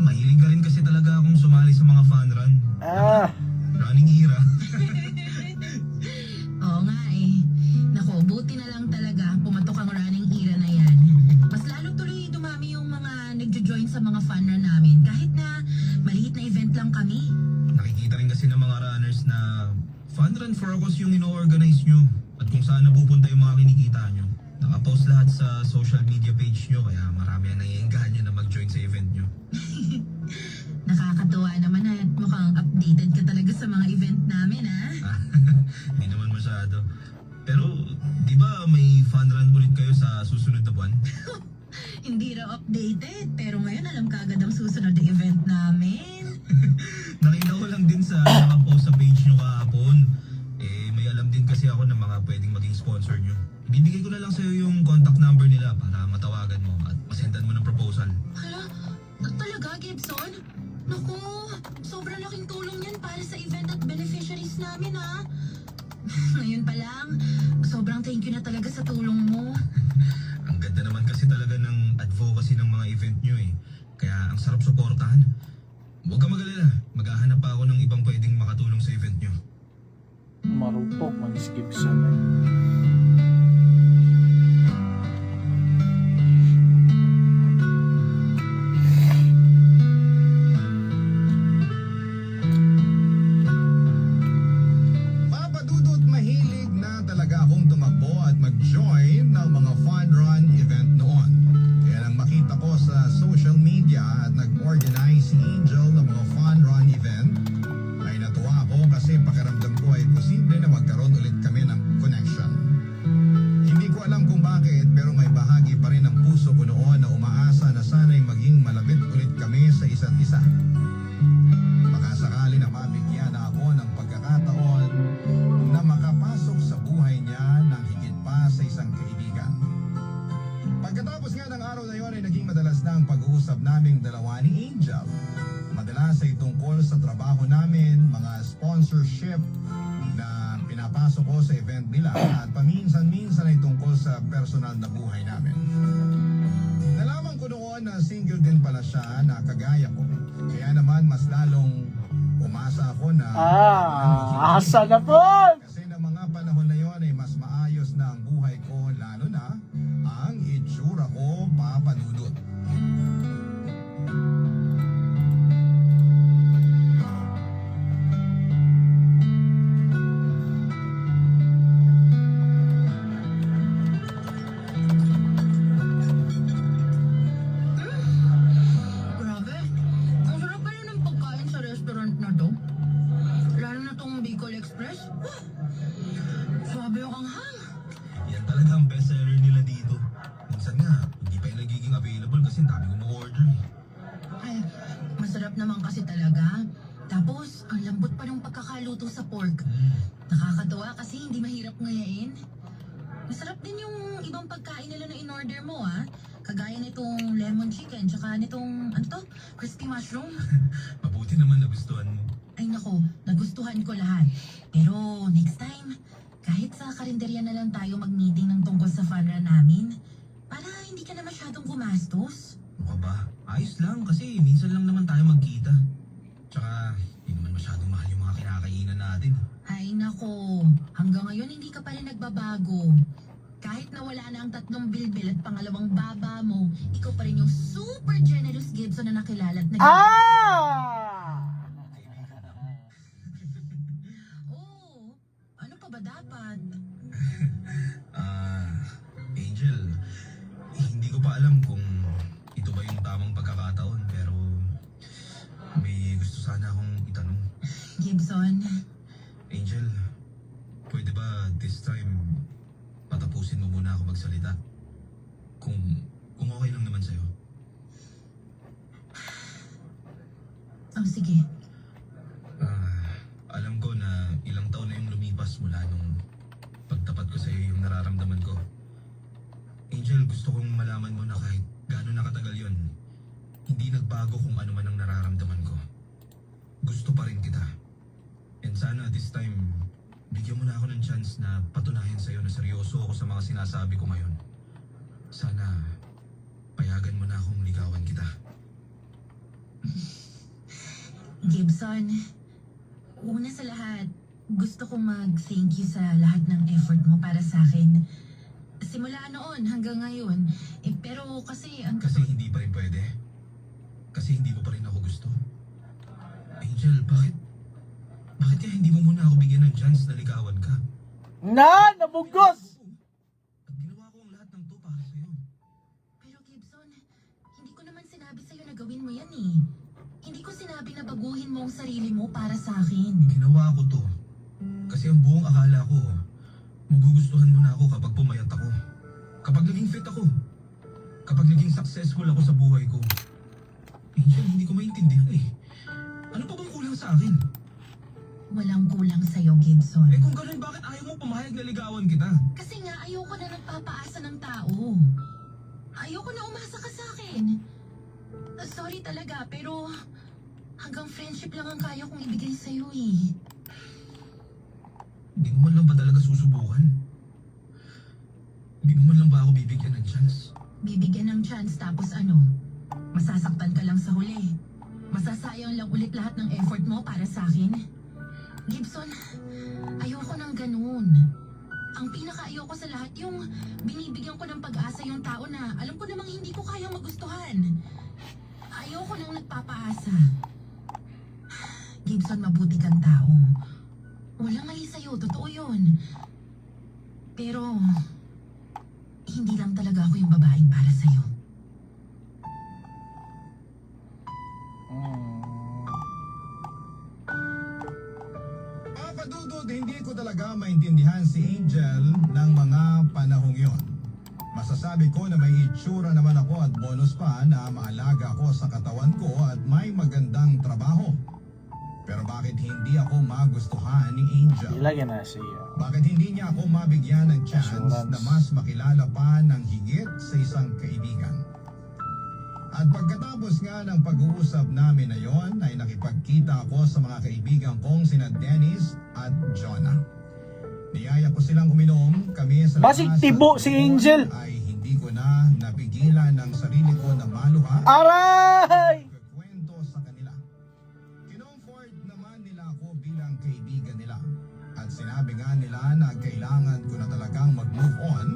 Mahilig ka rin kasi talaga akong sumali sa mga fun run. Running era. Oo nga eh. Nako, buti na lang talaga pumatok ang running era na yan. Mas lalo tuloy dumami yung mga nagjo-join sa mga fun run namin kahit na maliit na event lang kami. Nakikita rin kasi ng mga runners na fun run for a cause yung ino-organize nyo at kung saan napupunta yung mga kinikita nyo. Nakapost lahat sa social media page nyo kaya marami ang naiengganyo na mag-join sa event nyo. Nakakatuwa naman at mukhang updated ka talaga sa mga event namin, ha? Hindi naman masyado. Pero, di ba may fun run ulit kayo sa susunod na buwan? Hindi raw updated, pero ngayon alam ka agad ang susunod na event namin. Nakita ko lang din sa nakapost sa page nyo kahapon. Eh, may alam din kasi ako ng mga pwedeng maging sponsor nyo. Bibigay ko na lang sa'yo yung contact number nila para matawagan mo at masendan mo ng proposal. Hala, talaga, Gibson? Naku, sobrang laking tulong yan para sa event at beneficiaries namin, ha? Ngayon pa lang, sobrang thank you na talaga sa tulong mo. Ang ganda naman kasi talaga ng advocacy ng mga event nyo eh. Kaya ang sarap suportahan. Huwag ka mag-alala, maghahanap pa ako ng ibang pwedeng makatulong sa event nyo. Marupok, Miss Gibson. Papa Dudut, mahilig na talaga akong tumakbo at mag-join ng mga fun run event noon. Kaya nang makita ko sa social media at nag-organize si Angel ng mga fun run event, ay natuwa ako kasi pakiramdam ko ay posible na magkaroon ulit kami ng connection. Hindi ko alam kung bakit pero may bahagi pa rin ng puso ko noon na umaasa na sana'y maging malapit ulit kami sa isa't isa. Baka sakali na mabigyan na ako ng pagkakataon na makapasok sa buhay niya ng higit pa sa isang kaibigan. Pagkatapos nga ng araw na yon ay naging madalas na ang pag-uusap naming dalawa ni Angel. Madalas ay tungkol sa trabaho namin, mga sponsorship na pinapasok ko sa event nila at paminsan-minsan ay tungkol sa personal na buhay namin. Nalaman ko noon na single din pala siya na kagaya ko. Kaya naman mas lalong umasa ako na Asa na po! kasi ng mga panahon na yon ay mas maayos na ang buhay ko, lalo na ang itsura ko, Papa Dudut. Grabe, ang sarap pala ng pagkain sa restaurant na to. Lalo na tong Bicol Express. Sabi yung anghang. Yan talaga ang best seller nila dito. Minsan nga, hindi pa yung nagiging available kasi ang dami kong order eh. Ay, masarap naman kasi talaga. Tapos, ang lambot pa ng pagkakaluto sa pork. Nakakatuwa kasi hindi mahirap ngayain. Masarap din yung ibang pagkain nila na in-order mo, ha? Kagaya nitong lemon chicken, tsaka nitong, ano to? Crispy mushroom. Mabuti naman nagustuhan mo. Ay nako, nagustuhan ko lahat. Pero next time, kahit sa karinderya na lang tayo mag-meeting ng tungkol sa fun run namin, para hindi ka na masyadong gumastos. Mukha ba? Ayos lang kasi minsan lang naman tayo magkita. Tsaka, hindi naman masyadong mahal yung mga kinakainan natin. Ay nako, hanggang ngayon hindi ka pa rin nagbabago. Kahit nawala na ang 3 bilbil at pangalawang baba mo, ikaw pa rin yung super generous Gibson na nakilala at Oh, ano pa ba dapat? Angel, hindi ko pa alam kung ito ba yung tamang pagkakataon pero may gusto sana akong itanong. Gibson, Angel, pwede ba this time patapusin mo muna ako magsalita? Kung okay lang naman sa'yo. oh sige. Alam ko na ilang taon na yung lumipas mula nung pagtapat ko sa'yo yung nararamdaman ko. Angel, gusto kong malaman mo na kahit gaano nakatagal yon, hindi nagbago kung ano man ang nararamdaman ko. Gusto pa rin kita. And sana this time, bigyan mo na ako ng chance na patunayan sa'yo na seryoso ako sa mga sinasabi ko ngayon. Sana, payagan mo na akong ligawan kita. Gibson, una sa lahat, gusto kong mag-thank you sa lahat ng effort mo para sa akin. Simula noon hanggang ngayon. Pero kasi Kasi hindi pa rin pwede. Kasi hindi mo pa rin ako gusto. Angel, bakit kaya hindi mo muna ako bigyan ng chance na ligawan ka? Nabugos! At ginawa ko ang lahat ng to para sa'yo. Pero Gibson, hindi ko naman sinabi sa'yo na gawin mo yan eh. Hindi ko sinabi na baguhin mo ang sarili mo para sa akin. Ginawa ko to. Kasi ang buong akala ko, Magugustuhan mo na ako kapag pumayat ako. Kapag naging fit ako. Kapag naging successful ako sa buhay ko. Angel, hindi ko maintindihan eh. Ano pa bang kulang sa akin? Walang kulang sa'yo, Gibson. Eh kung ganun, bakit ayaw mo pumayag na ligawan kita? Kasi nga, ayoko na nagpapaasa ng tao. Ayoko na umasa ka sa akin. Sorry talaga, pero hanggang friendship lang ang kaya kong ibigay sa'yo eh. Hindi mo man lang ba talaga susubukan? Hindi mo man lang ba ako bibigyan ng chance? Bibigyan ng chance tapos ano? Masasaktan ka lang sa huli. Masasayang lang ulit lahat ng effort mo para sa akin. Gibson, ayoko ng ganun. Ang pinaka-ayoko sa lahat yung binibigyan ko ng pag-asa yung tao na alam ko namang hindi ko kayang magustuhan. Ayoko nang nagpapaasa. Gibson, mabuti kang tao. Walang mali sa'yo, totoo yun. Pero, hindi lang talaga ako yung babaeng para sa'yo. Papadudod, hindi ko talaga maintindihan si Angel ng mga panahong yon. Masasabi ko na may itsura naman ako at bonus pa na maalaga ako sa katawan ko at may magandang trabaho. Pero bakit hindi ako magustuhan ni Angel? Ilagyan na siya. Bakit hindi niya ako mabigyan ng chance Assurance. na mas makilala pa ng higit sa isang kaibigan? At pagkatapos nga ng pag-uusap namin na yon, ay nakipagkita ako sa mga kaibigan kong sina Dennis at Jonah. Niyaya ko silang uminom, kami sa Basig labas tibo at si doon Angel. ay hindi ko na napigilan ng sarili ko na maluha. Aray! Kwento sa kanila. Kinomfort naman nila ako bilang kaibigan nila. At sinabi nga nila na kailangan ko na talagang mag-move on.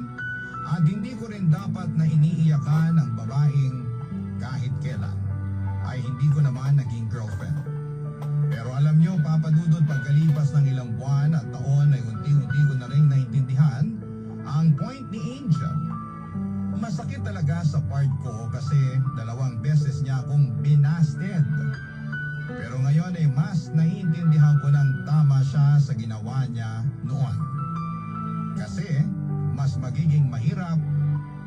At hindi ko rin dapat na iniiyakan ang babaeng kahit kailan ay hindi ko naman naging girlfriend. Pero alam nyo, papadudod pagkalipas ng ilang buwan at taon ay unti-unti ko na rin naintindihan ang point ni Angel. Masakit talaga sa part ko kasi 2 beses niya akong binasted. Pero ngayon ay mas naiintindihan ko ng tama siya sa ginawa niya noon. Kasi mas magiging mahirap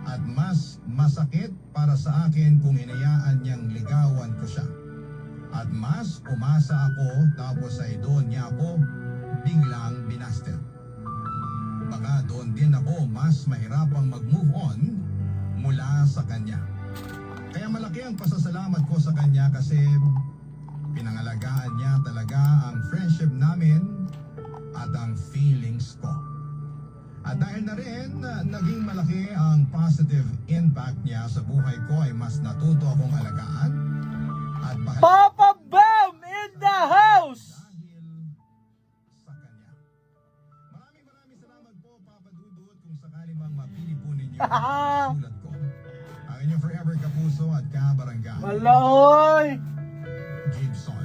at mas masakit para sa akin kung hinayaan niyang ligawan ko siya. At mas umasa ako tapos ay doon niya ako biglang binasted. Baka doon din ako mas mahirapang mag-move on mula sa kanya. Kaya malaki ang pasasalamat ko sa kanya kasi pinangalagaan niya talaga ang friendship namin at ang feelings ko. At dahil na rin naging malaki ang positive impact niya sa buhay ko ay mas natuto akong alagaan at Papa Bam in the house! dahil sa kanya. Maraming salamat po, Papa Dudut, kung sakali mang mapili po ninyo ang sulat ko. Ang inyong forever kapuso at kabarangay, Maloy! Gibson.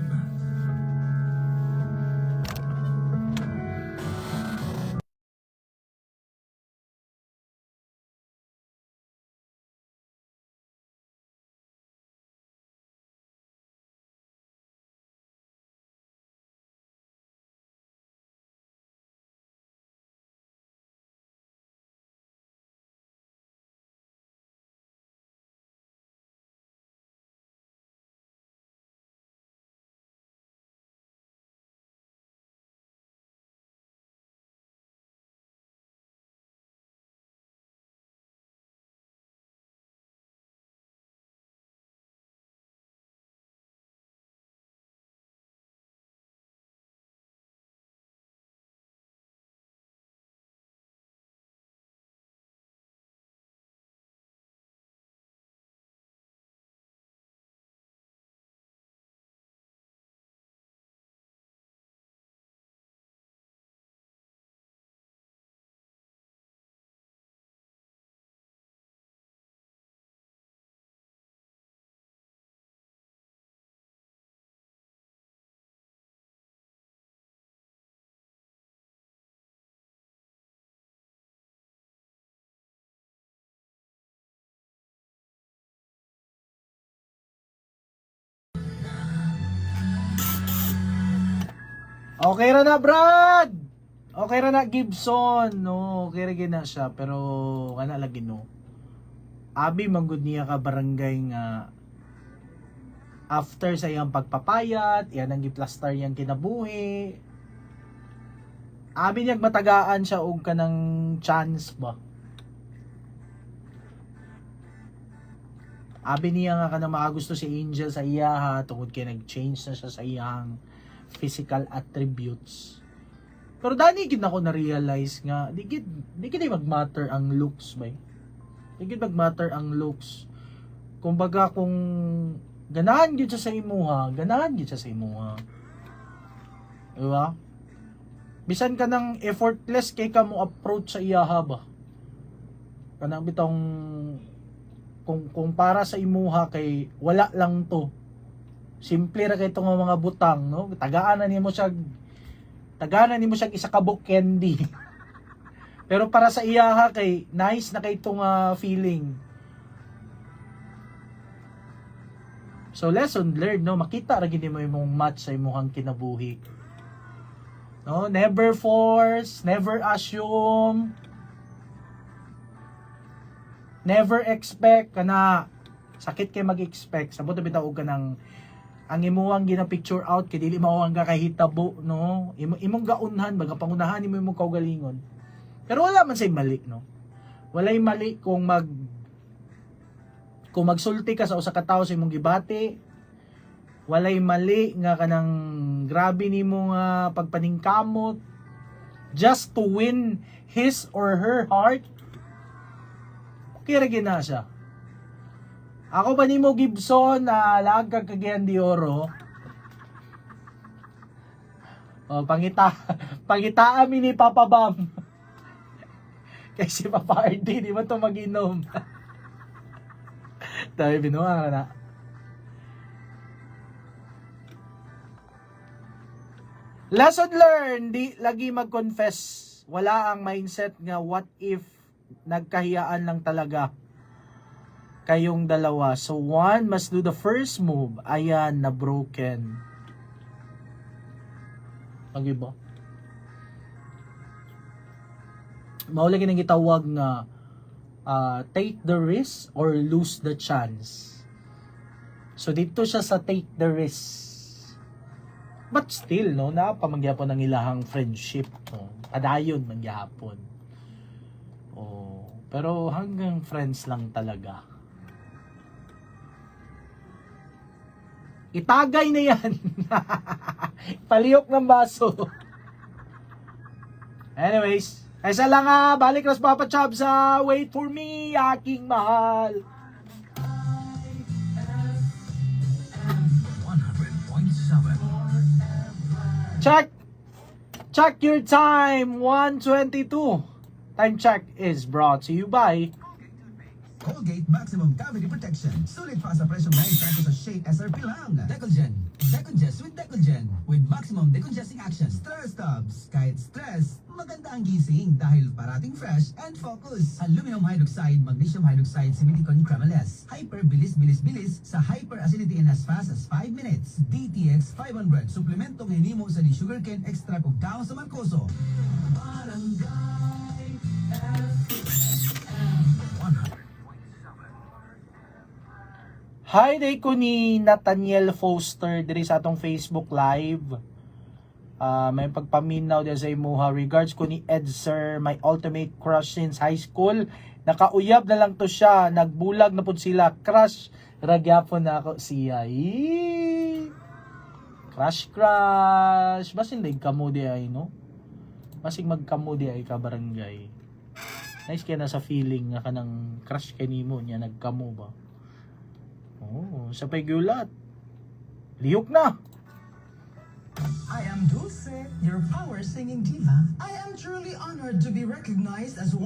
Okay na, Brad! Okay ra na Gibson, no. Okay ra gyud na siya pero kana lagi no. Abi manggod niya ka barangay nga after sa iyang pagpapayat, yan ang giplastar yang kinabuhi. Abi niyag matagaan siya og kanang chance ba. Abi niya nga kanang makagusto si Angel sa iya ha tungod kay nag-change na siya sa iyang physical attributes. Pero dani gid nako na-realize nga di gid mag-matter ang looks ba. Di gid mag-matter ang looks. Kumbaga kung ganahan gyud siya sa imuha, ganahan gyud siya sa imuha. Diba? Bisan ka nang effortless kay ka mo approach sa iya ba. Kanang bitong kung para sa imuha kay wala lang to. Simple ra kay itong mga butang, no? Tagaan na nimo siya isa ka book candy. Pero para sa iyaha kay nice na kay itong feeling. So lesson learned, no? Makita ra gid mo imong match sa imong kinabuhi. No, never force, never assume. Never expect kana sakit kay mag-expect. Sabot bitaw og kanang ang imuhang gina-picture out kay dili mao ang kakahitabo, no? Imong gaunhan baga pangunahan nimo imong kaugalingon. Pero wala man say mali, no? Walay mali kung magsulti ka sa usa ka tawo sa imong gibati. Walay mali nga kanang grabe nimo nga pagpaningkamot just to win his or her heart. Kira gina siya. Ako ba nimo Gibson na lagag kagayan di oro? O pangita amin ni Papa Bam. Kasi Papa RD di man to mag-inom. Tayo binuha na. Lesson learned, di lagi mag-confess. Wala ang mindset nga what if nagkahiyaan lang talaga kayong dalawa. So one must do the first move. Ayan, na broken. Ang iba. Maulagi nang gitawag nga take the risk or lose the chance. So dito siya sa take the risk. But still, no, napamangyapon ng ilahang friendship, no. Padayon mangyapon. Oh, pero hanggang friends lang talaga. Itagay na yan. Paliyok ng baso. Anyways, isa lang balik ras Papa Chab sa Wait For Me, aking mahal. 100.7. Check your time, 1:22. Time check is brought to you by Colgate Maximum Cavity Protection. Sulit pa sa presyong 9 pesos sa Shea SRP lang. Decolgen. Decongest with Decolgen. With maximum decongesting action. Stress tubs. Kahit stress, maganda ang gising dahil parating fresh and focus. Aluminum hydroxide, magnesium hydroxide, Silicon Cremaless. Hyper bilis sa hyper acidity in as fast as 5 minutes. DTX 500. Suplementong hinimo sa di sugarcane extract o kaon sa markoso. Barangay Hi day ko ni Nathaniel Foster diri sa atong Facebook Live. May pagpaminaw din sa imuha. Regards ko ni Ed Sir, my ultimate crush since high school. Nakauyab na lang to siya. Nagbulag na po sila. Crush. Ragyapon na ako siya. Crush. Basing lig kamo di ay, no? Basing magkamo di ay ka barangay. Nice kaya na sa feeling nga kanang crush kay nimo niya nagkamo ba? Oh, sa paygulat. Lihok na. I am Dulce, your power singing diva. I am truly honored to be recognized as one